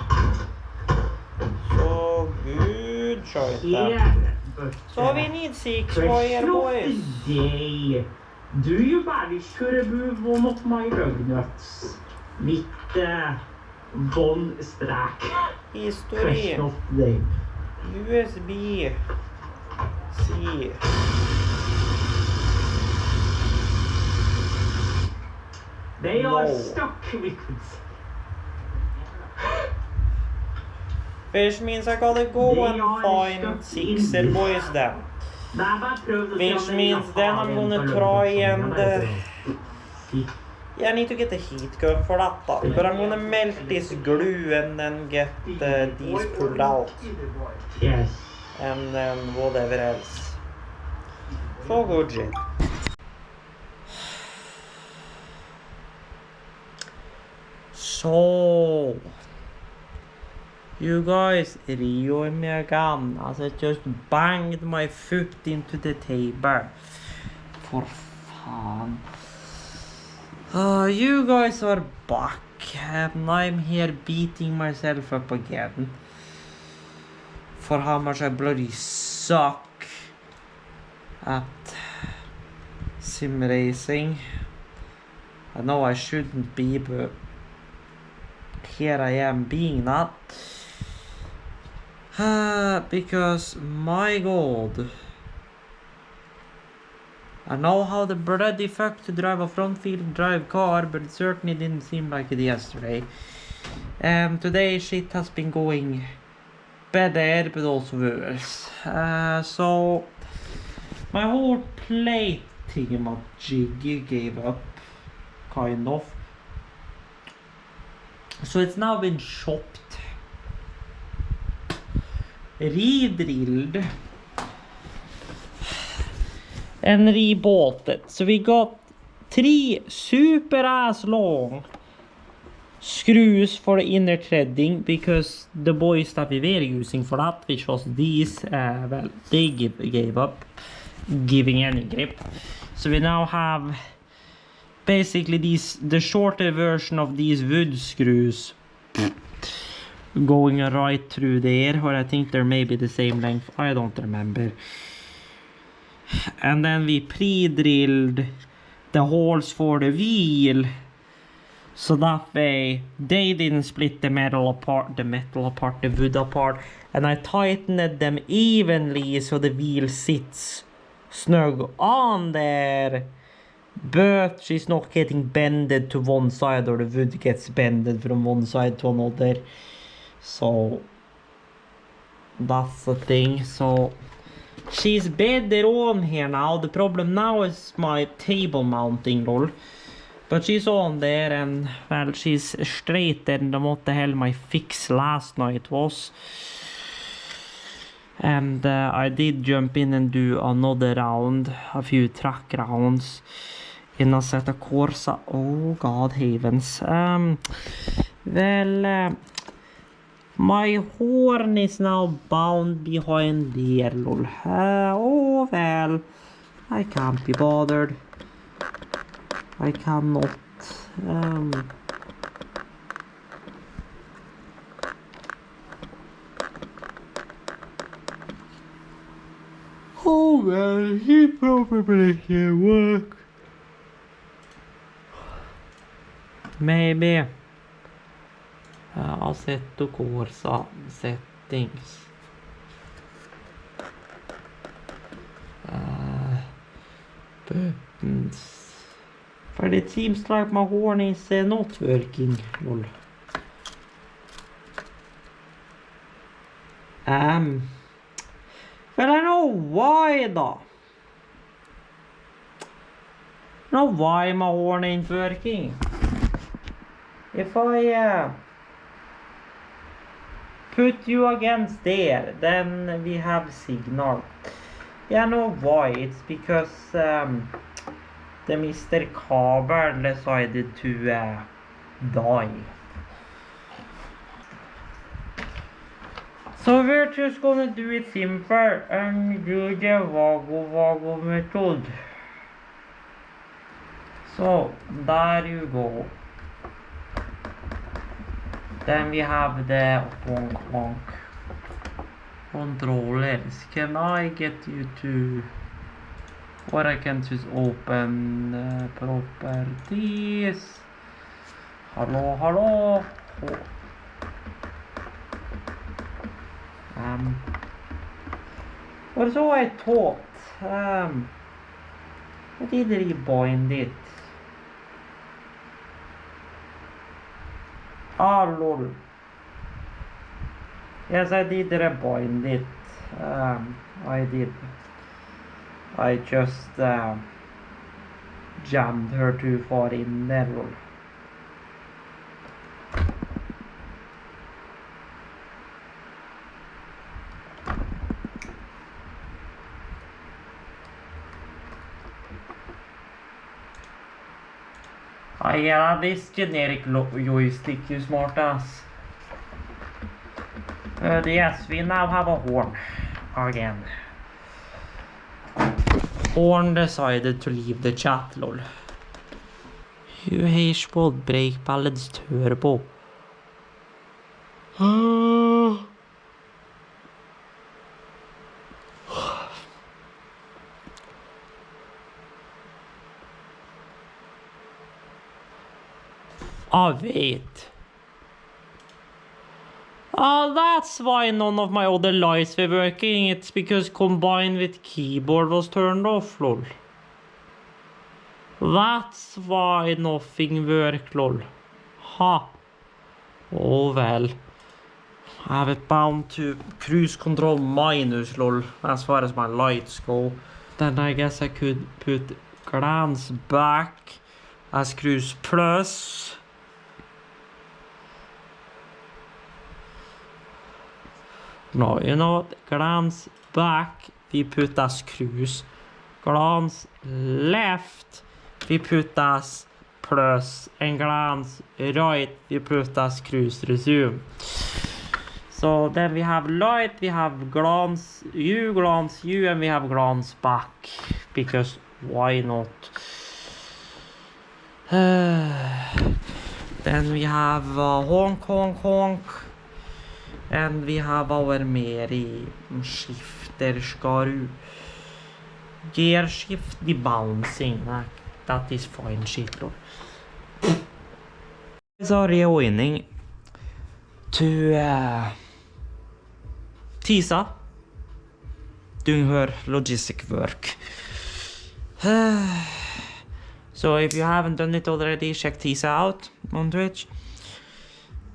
So good shite then. Here, but So we need 6 wire boys. Day. Do you manage to remove one of my lug nuts with one strek? History. Question of the day. USB C. They are No. stuck with Which means I gotta go and find 6er boys then. Which means then I'm gonna try and I need to get a heat gun for that, but I'm gonna melt this glue and then get these pulled out. Yes. And then whatever else. So good shit. So you guys, Rio and me again, as I just banged my foot into the table. For fun. You guys are back, and I'm here beating myself up again for how much I bloody suck at sim racing. I know I shouldn't be, but here I am being that. Because my god, I know how the bloody fuck to drive a front wheel drive car, but it certainly didn't seem like it yesterday. And today shit has been going better, but also worse. So my whole plate thingamajig gave up, kind of. So it's now been chopped, re-drilled, and rebolted. So we got 3 super ass long screws for the inner threading, because the boys that we were using for that, which was these, well, they gave up giving any grip. So we now have basically the shorter version of these wood screws going right through there, or I think they're maybe the same length, I don't remember. And then we pre-drilled the holes for the wheel, so that way they didn't split the wood apart, and I tightened them evenly so the wheel sits snug on there, but she's not getting bended to one side, or the wood gets bended from one side to another. So that's the thing. So she's better on here now. The problem now is my table mounting roll. But she's on there, and well, she's straighter than what the hell my fix last night was. And I did jump in and do another round, a few track rounds in a set of Corsa. Oh god heavens. My horn is now bound behind there, lol. Oh well, I can't be bothered. I cannot. Oh well, he probably can work. Maybe. Assetto Corsa settings. Buttons. But it seems like my horn is not working. Lol. Well, I know why though. I know why my horn ain't working. If I put you against there, then we have signal. Yeah, I know why. It's because the Mr. Cable decided to die. So we're just gonna do it simple and do the Vago method. So there you go. Then we have the honk controllers. Can I get you to, or I can just open properties. Hello. Or so I thought. I did rebind it. Ah, lol. Yes, I did rebind it. I did. I just jammed her too far in there, lol. Yeah, this generic joystick, you smartass. Yes, we now have a horn again. Horn decided to leave the chat, lol. You hear spot brake pads turbo. Wait. Oh, that's why none of my other lights were working. It's because combined with keyboard was turned off, lol. That's why nothing worked, lol. Ha. Oh well. I have it bound to cruise control minus, lol, as far as my lights go. Then I guess I could put glance back as cruise plus. No, you know what? Glance back we put as cruise. glance left, we put as plus, and glance right, we put as cruise resume. So then we have light, we have glance you, and we have glance back, because why not? Then we have honk, and we have our Meri shifter skaru. Gear shift the bouncing, that is fine shit. So rewinning to Tisa doing her logistic work. So if you haven't done it already, check Tisa out on Twitch.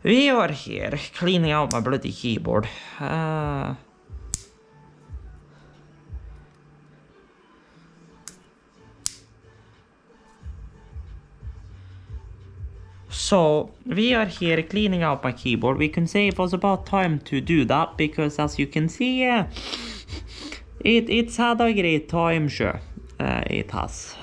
We are here cleaning out my bloody keyboard. So we are here cleaning out my keyboard. We can say it was about time to do that, because as you can see, it's had a great time, sure. It has.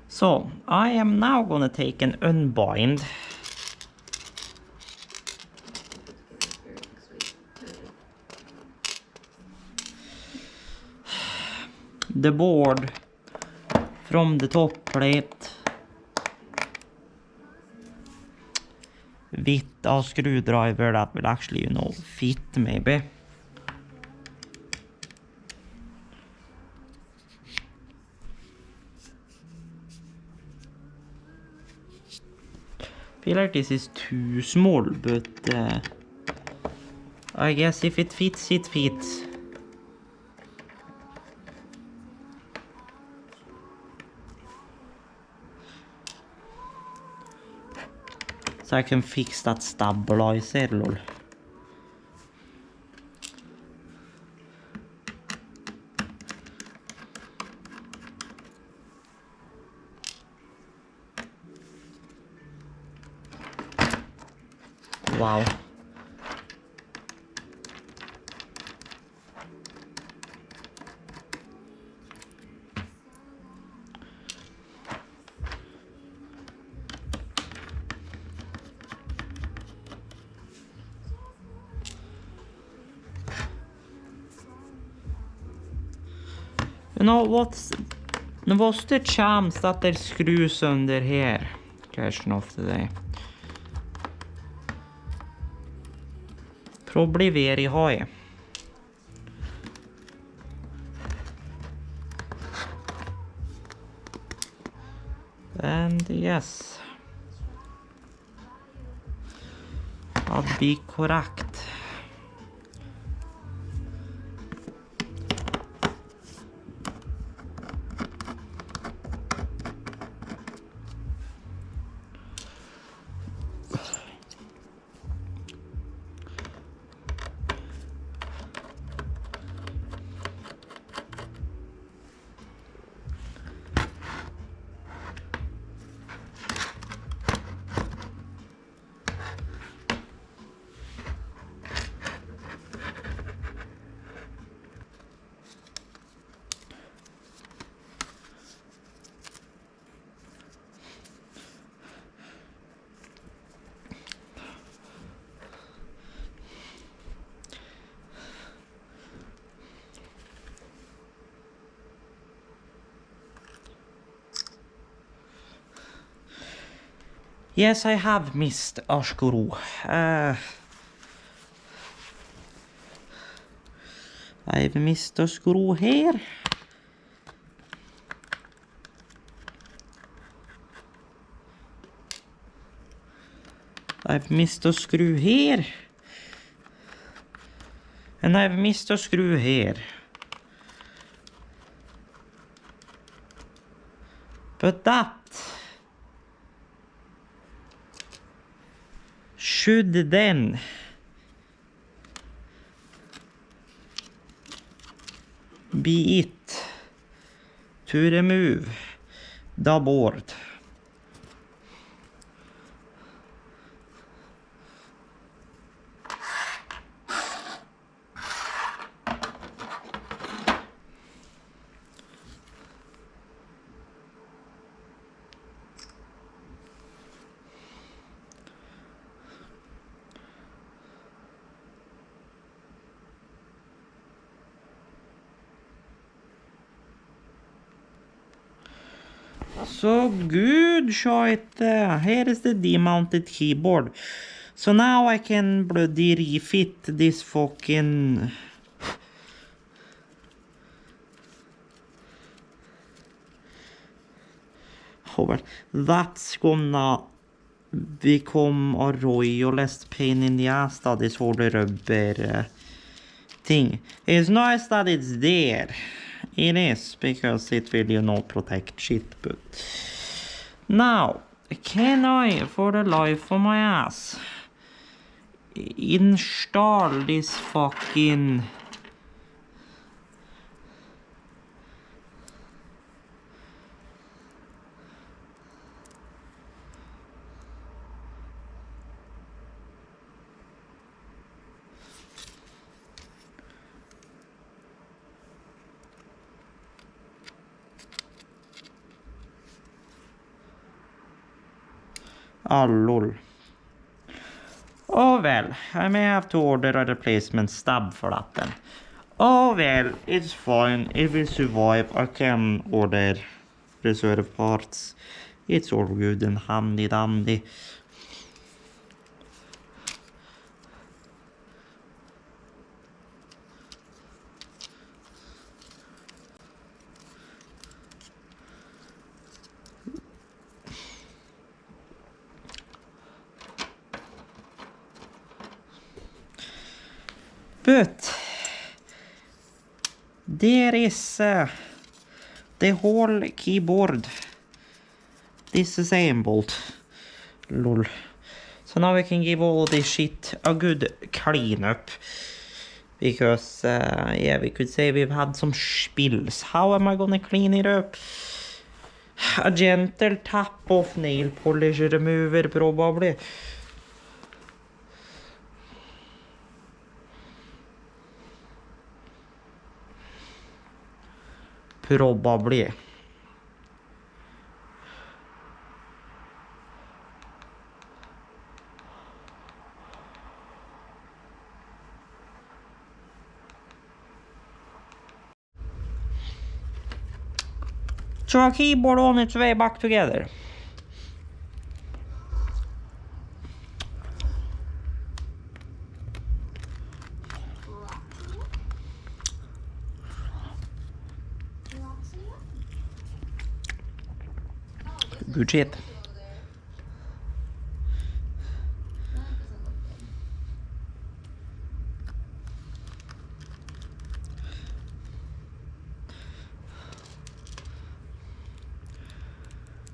So I am now gonna take and unbind the board from the top plate with a screwdriver that will actually, fit maybe. Feel like this is too small, but I guess if it fits, it fits. So I can fix that stabilizer, lol. Wow. What's the chance that there's screws under here? Question of the day. Probably very high. And yes, I'll be correct. Yes, I have missed a screw. I've missed a screw here. I've missed a screw here. And I've missed a screw here. But that should then be it to remove the board. So good shot. Here is the demounted keyboard. So now I can bloody refit this fucking... Oh well, that's gonna become a royalist pain in the ass, that this whole rubber thing. It's nice that it's there. It is, because it will, you know, protect shit, but... Now, can I, for the life of my ass, install this fucking... Ah, lol. Oh well, I may have to order a replacement stab for that then. Oh well, it's fine, it will survive. I can order reserve parts. It's all good and handy dandy. But there is the whole keyboard disassembled. Lol. So now we can give all this shit a good clean up. Because, yeah, we could say we've had some spills. How am I gonna clean it up? A gentle tap of nail polish remover, probably. Probably. So our keyboard on its way back together. Good shit.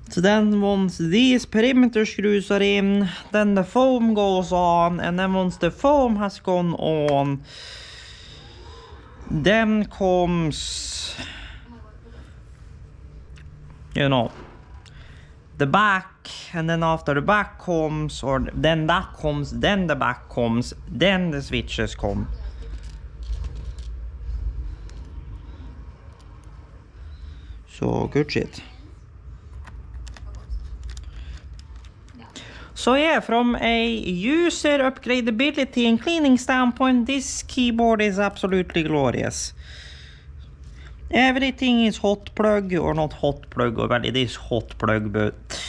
So then once these perimeter screws are in, then the foam goes on, and then once the foam has gone on, then comes, you know, the back, and then after the back comes, or then that comes, then the back comes, then the switches come. So good shit. So yeah, from a user upgradability and cleaning standpoint, this keyboard is absolutely glorious. Everything is hot plug, or not hot plug, or well, it is hot plug, but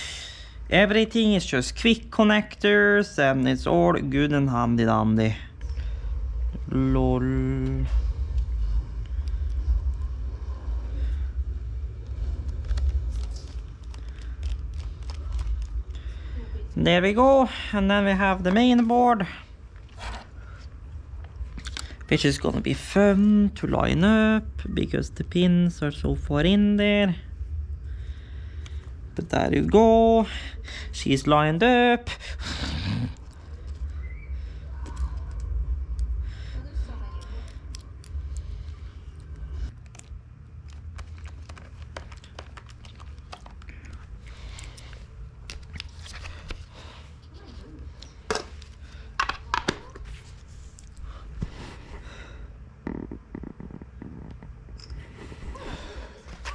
everything is just quick connectors, and it's all good and handy dandy. Lol. There we go, and then we have the main board, which is gonna be fun to line up because the pins are so far in there. But there you go, she's lined up.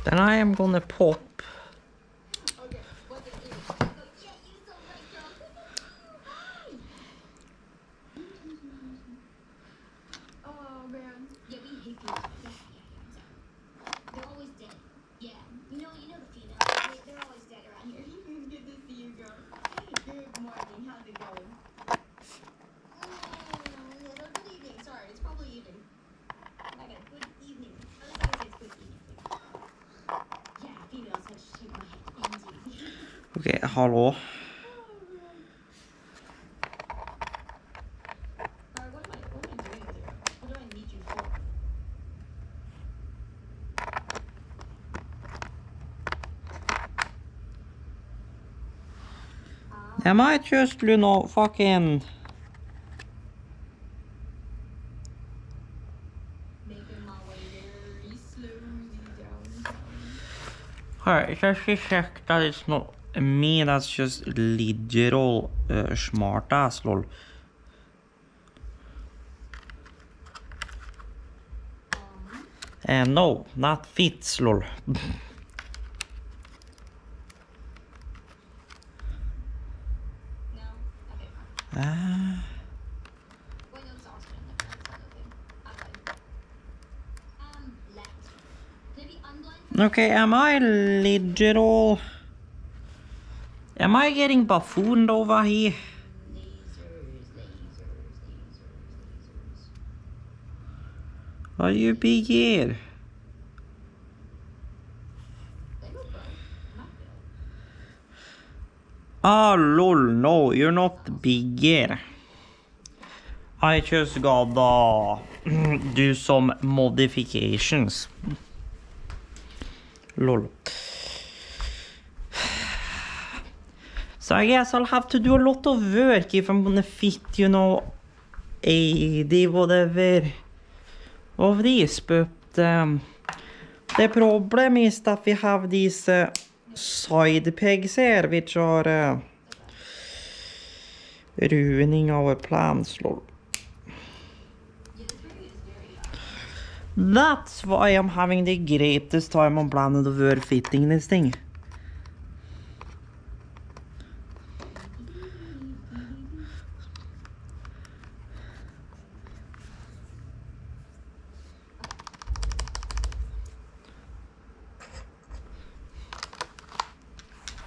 Then I am gonna pop. Okay, what the do? Go, yeah, you so right, girl. Hi. Oh man. Yeah, we hate people. Yeah, they're always dead. Yeah, you know the females. They're always dead around here. Good to see you, girl. Good morning. How's it going? Little good evening. Sorry, it's probably evening. I got a good evening. At least I can say it's good evening. Yeah, females have shake my head. Indeed. Okej, hallå. Alright, what am I doing with you? What do I need you for? I might just, you know, fucking... Making my way very slowly downtown. Alright, just to check that it's not me that's just literal smart ass, lol. No, not fits, lol. No? Okay, fine. Wait, no, it's oxygen. That's not okay. I'm blind. Left. Maybe unblind for Okay, am I literal... Am I getting buffooned over here? lasers. Are you big here? They look good. Not good. Ah, lol, no, you're not bigger. I just gotta do some modifications. Lol. So I guess I'll have to do a lot of work if I'm gonna fit, you know, 80 whatever of these, but the problem is that we have these side pegs here which are ruining our plans, lol. That's why I'm having the greatest time on planet of Earth fitting this thing.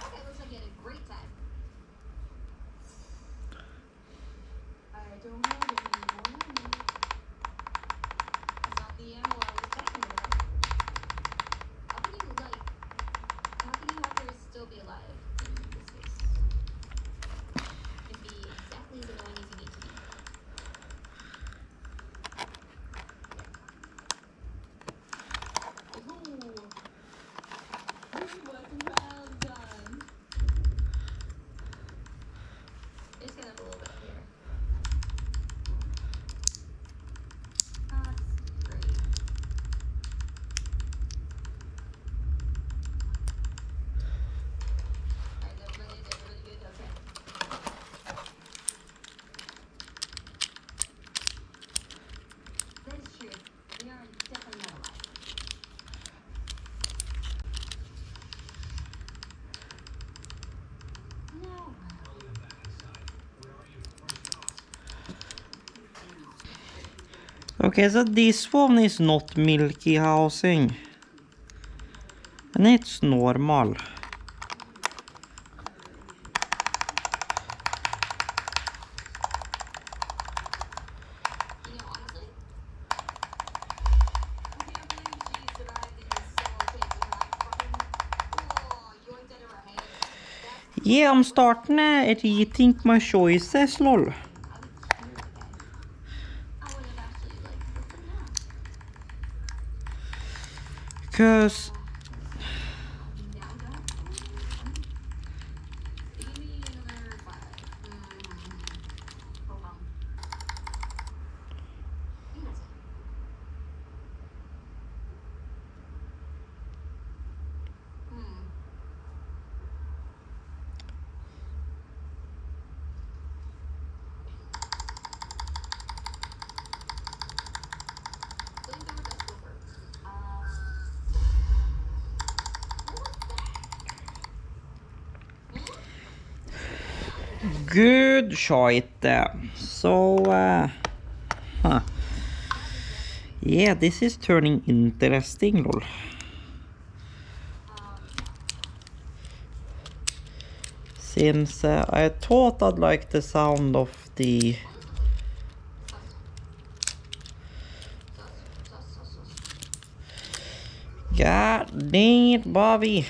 Okay, looks like you had a great time. I don't have any more money. That's not the ammo I was checking about. How can you hackers still be alive in this case? Can be exactly as annoying as you need to be. Ooh. Well done. Just gonna have a little bit here. That's great. Alright, everybody good? Okay. That is true. We are definitely not alive. No. Okay, so this one is not milky housing. And it's normal. You know, honestly, I can't believe she survived and is so okay with not fucking yoinked out of her hand. That's Yeah, I'm starting to rethink my choices, lol. I would cure the guy. I would have actually like listened now. Cause Now that give me another 5. Hold on. You guys. What do you think let's go for? Good shite. So, yeah, this is turning interesting, lol. Since I thought I'd like the sound of the... God dang it, Bobby.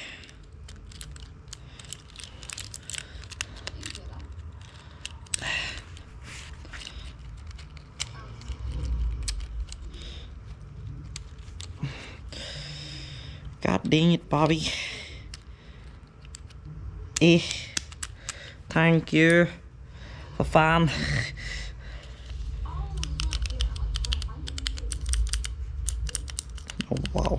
God dang it, Bobby. Thank you. För fan. Oh, wow.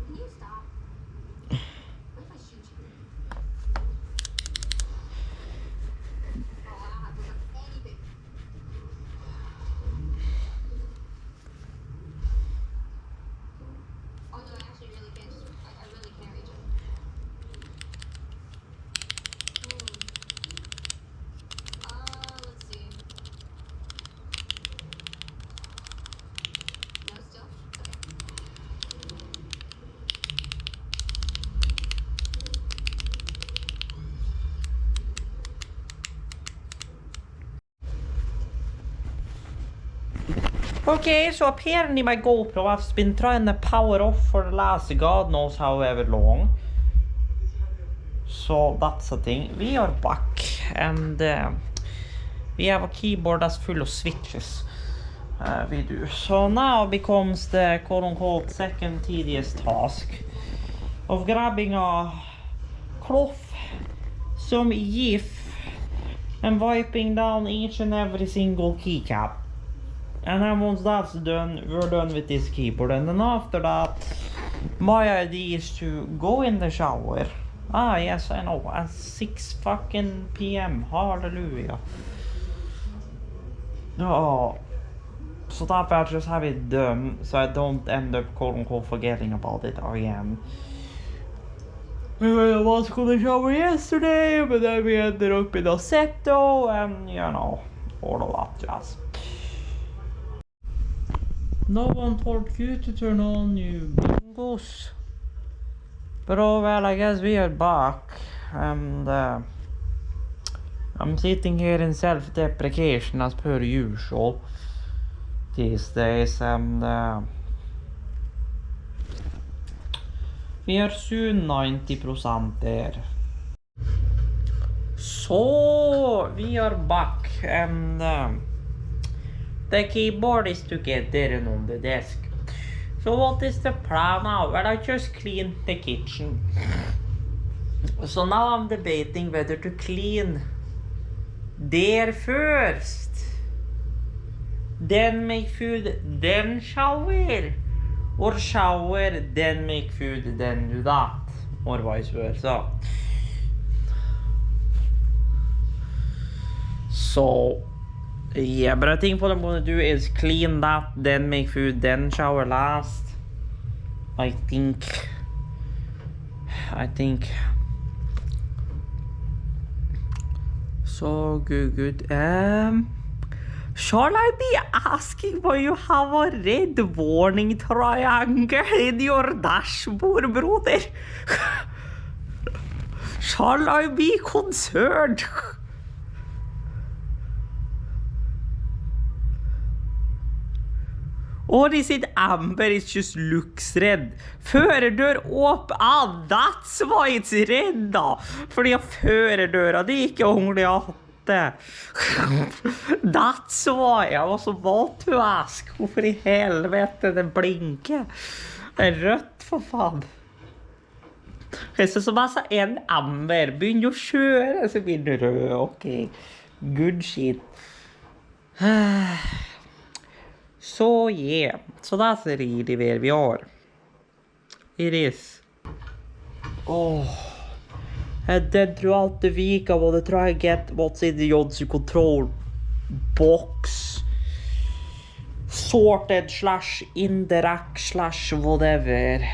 Can you stop? What if I shoot you? Oh, I don't have to look anything. Oh no, I actually really can't. I really can't reach him. Let's see. No, still? Okay. Okay, so apparently my GoPro has been trying to power off for the last God knows however long. So that's a thing. We are back and we have a keyboard that's full of switches. We do. So now becomes the quote-unquote second tedious task of grabbing a cloth, some GIF, and wiping down each and every single keycap. And then once that's done, we're done with this keyboard. And then after that, my idea is to go in the shower. Ah, yes, I know. At 6 fucking PM. Hallelujah. Oh. So that I just have it done, so I don't end up quote-unquote forgetting about it again. I was gonna shower yesterday, but then we ended up in a setto, and you know, all of that jazz. No one told you to turn on new bingos. But oh well, I guess we are back, and I'm sitting here in self-deprecation as per usual these days, and we are soon 90% there. So we are back, and the keyboard is together and on the desk. So what is the plan now? Well, I just cleaned the kitchen. So now I'm debating whether to clean there first, then make food, then shower, or shower, then make food, then do that, or vice versa. So yeah, but I think what I'm gonna do is clean that, then make food, then shower last. I think so. Good. Shall I be asking why you have a red warning triangle in your dashboard, brother? Shall I be concerned? Or is it amber? It just looks red. Førerdør åpen. Ah, that's why it's red da. Fordi førerdøra di ikke ordentlig hatt det. That's why. I was about to ask. Hvorfor i helvete det blinker? Det er rødt for faen. Det er som altså en amber. Begynner å kjøre, så blir det rød. Ok. Good shit. So yeah, so that's really where we are. It is. Oh, And then throughout the week I wanna try and get what's in the Johnson control box. Sorted / in the rack / whatever.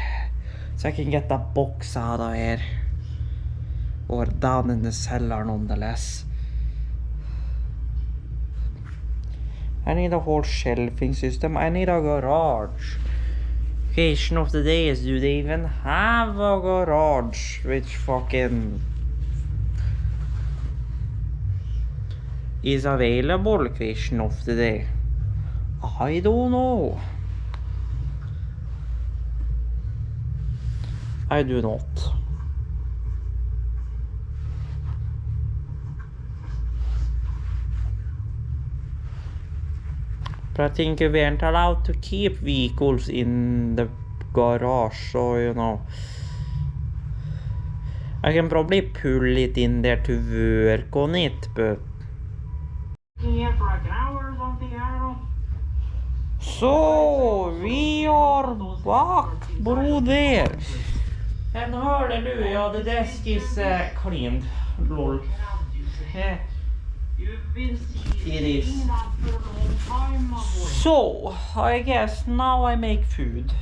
So I can get that box out of here. Or down in the cellar nonetheless. I need a whole shelving system. I need a garage. Question of the day is, do they even have a garage? Which fucking is available? Question of the day. I don't know. I do not. But I think we aren't allowed to keep vehicles in the garage, so you know. I can probably pull it in there to work on it, but... Here for like an hour or something, I don't know. So, we are back, broder. And hörde du, ja, the desk is cleaned. Lol. It is. So, I guess now I make food.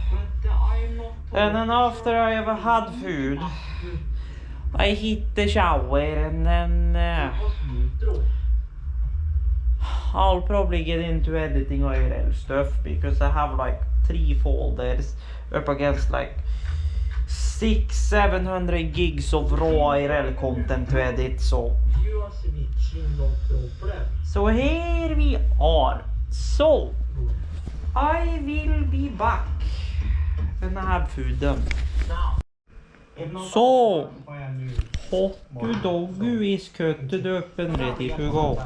And then after I have had food, I hit the shower and then I'll probably get into editing IRL stuff because I have like 3 folders up against like 600-700 gigs of raw IRL content to edit, so here we are. So I will be back when I have food done. So hot dog is cut up and ready to go.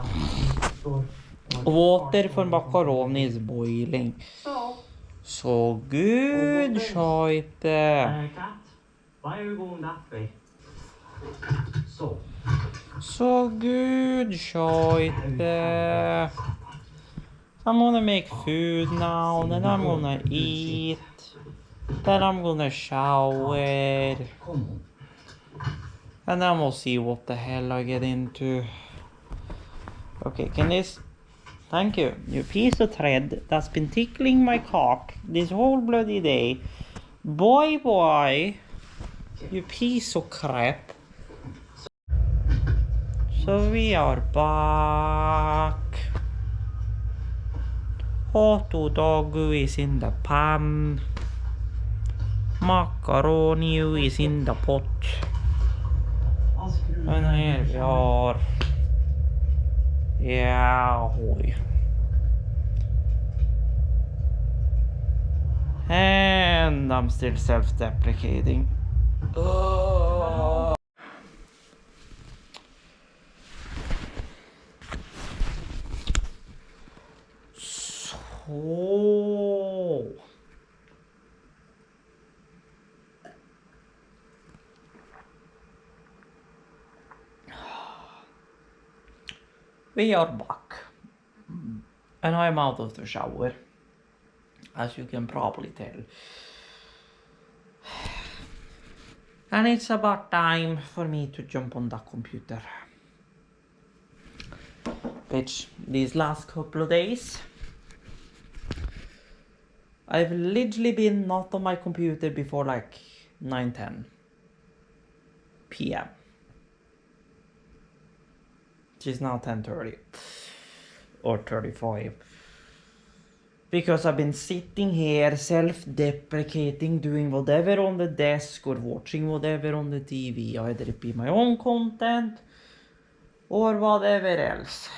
Water for macaroni is boiling. So good shit. Cat, why are you going that way? So good shit. I'm gonna make food now, then I'm gonna eat, then I'm gonna shower, and then we'll see what the hell I get into. Okay, can this... Thank you, you piece of thread that's been tickling my cock this whole bloody day. Boy, you piece of crap. So we are back. Hot dog is in the pan. Macaroni is in the pot. And here we are. Yeah, hoy. And I'm still self-deprecating. So we are back, and I'm out of the shower, as you can probably tell. And it's about time for me to jump on that computer. Which, these last couple of days, I've literally been not on my computer before like 9-10 p.m. Which is now 10:30 or 35. Because I've been sitting here self-deprecating, doing whatever on the desk or watching whatever on the TV, either it be my own content or whatever else.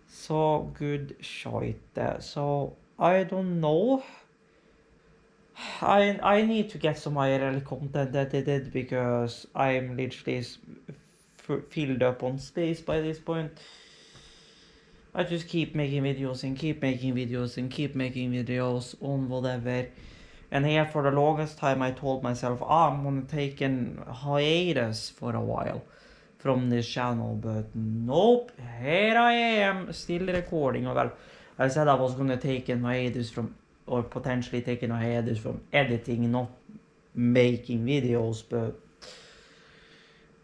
So good shit. So I don't know. I need to get some IRL content edited because I'm literally filled up on space by this point. I just keep making videos and keep making videos and keep making videos on whatever. And here for the longest time I told myself, I'm gonna take an hiatus for a while from this channel, but nope, here I am still recording. Well, I said I was gonna take an hiatus from, or potentially take an hiatus from editing, not making videos, but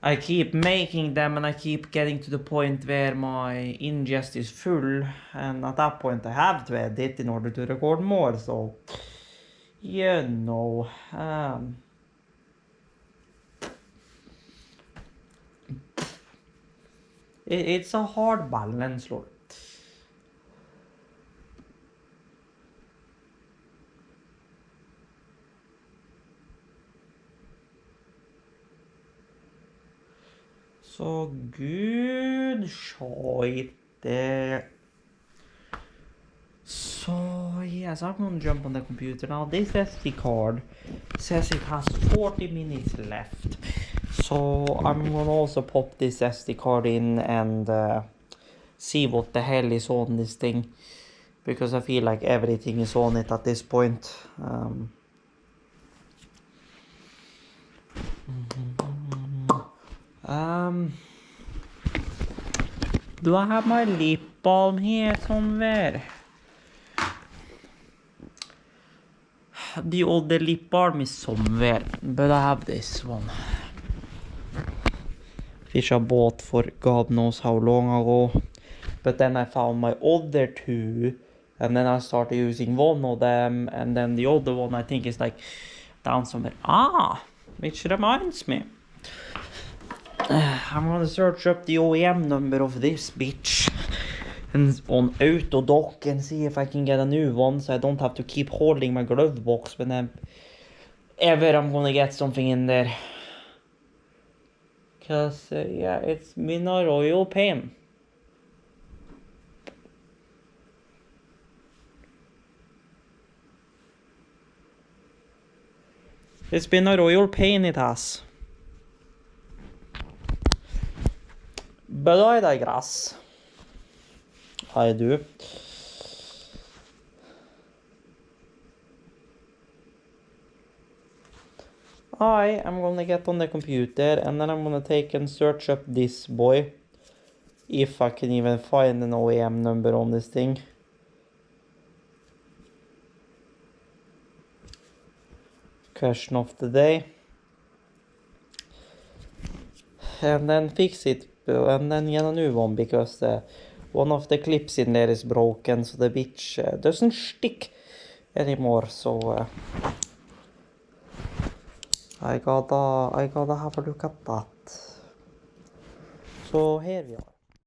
I keep making them and I keep getting to the point where my ingest is full, and at that point I have to edit in order to record more, so you know, it's a hard balance, Lord. So good shit there. So yes, I'm gonna jump on the computer now. This SD card says it has 40 minutes left. So I'm gonna also pop this SD card in and see what the hell is on this thing. Because I feel like everything is on it at this point. Do I have my lip balm here somewhere? The other lip balm is somewhere, but I have this one. Which I bought for God knows how long ago. But then I found my other two, and then I started using one of them, and then the other one I think is like down somewhere. Which reminds me. I'm gonna search up the OEM number of this bitch and on Autodoc and see if I can get a new one, so I don't have to keep holding my glove box whenever I'm gonna get something in there. Cause yeah, it's been a royal pain. It's been a royal pain, it has. But I digress. I do. I am gonna get on the computer and then I'm gonna take and search up this boy. If I can even find an OEM number on this thing. Question of the day. And then fix it and then get a new one, because one of the clips in there is broken, so the bitch doesn't stick anymore. So I gotta have a look at that. So here we are.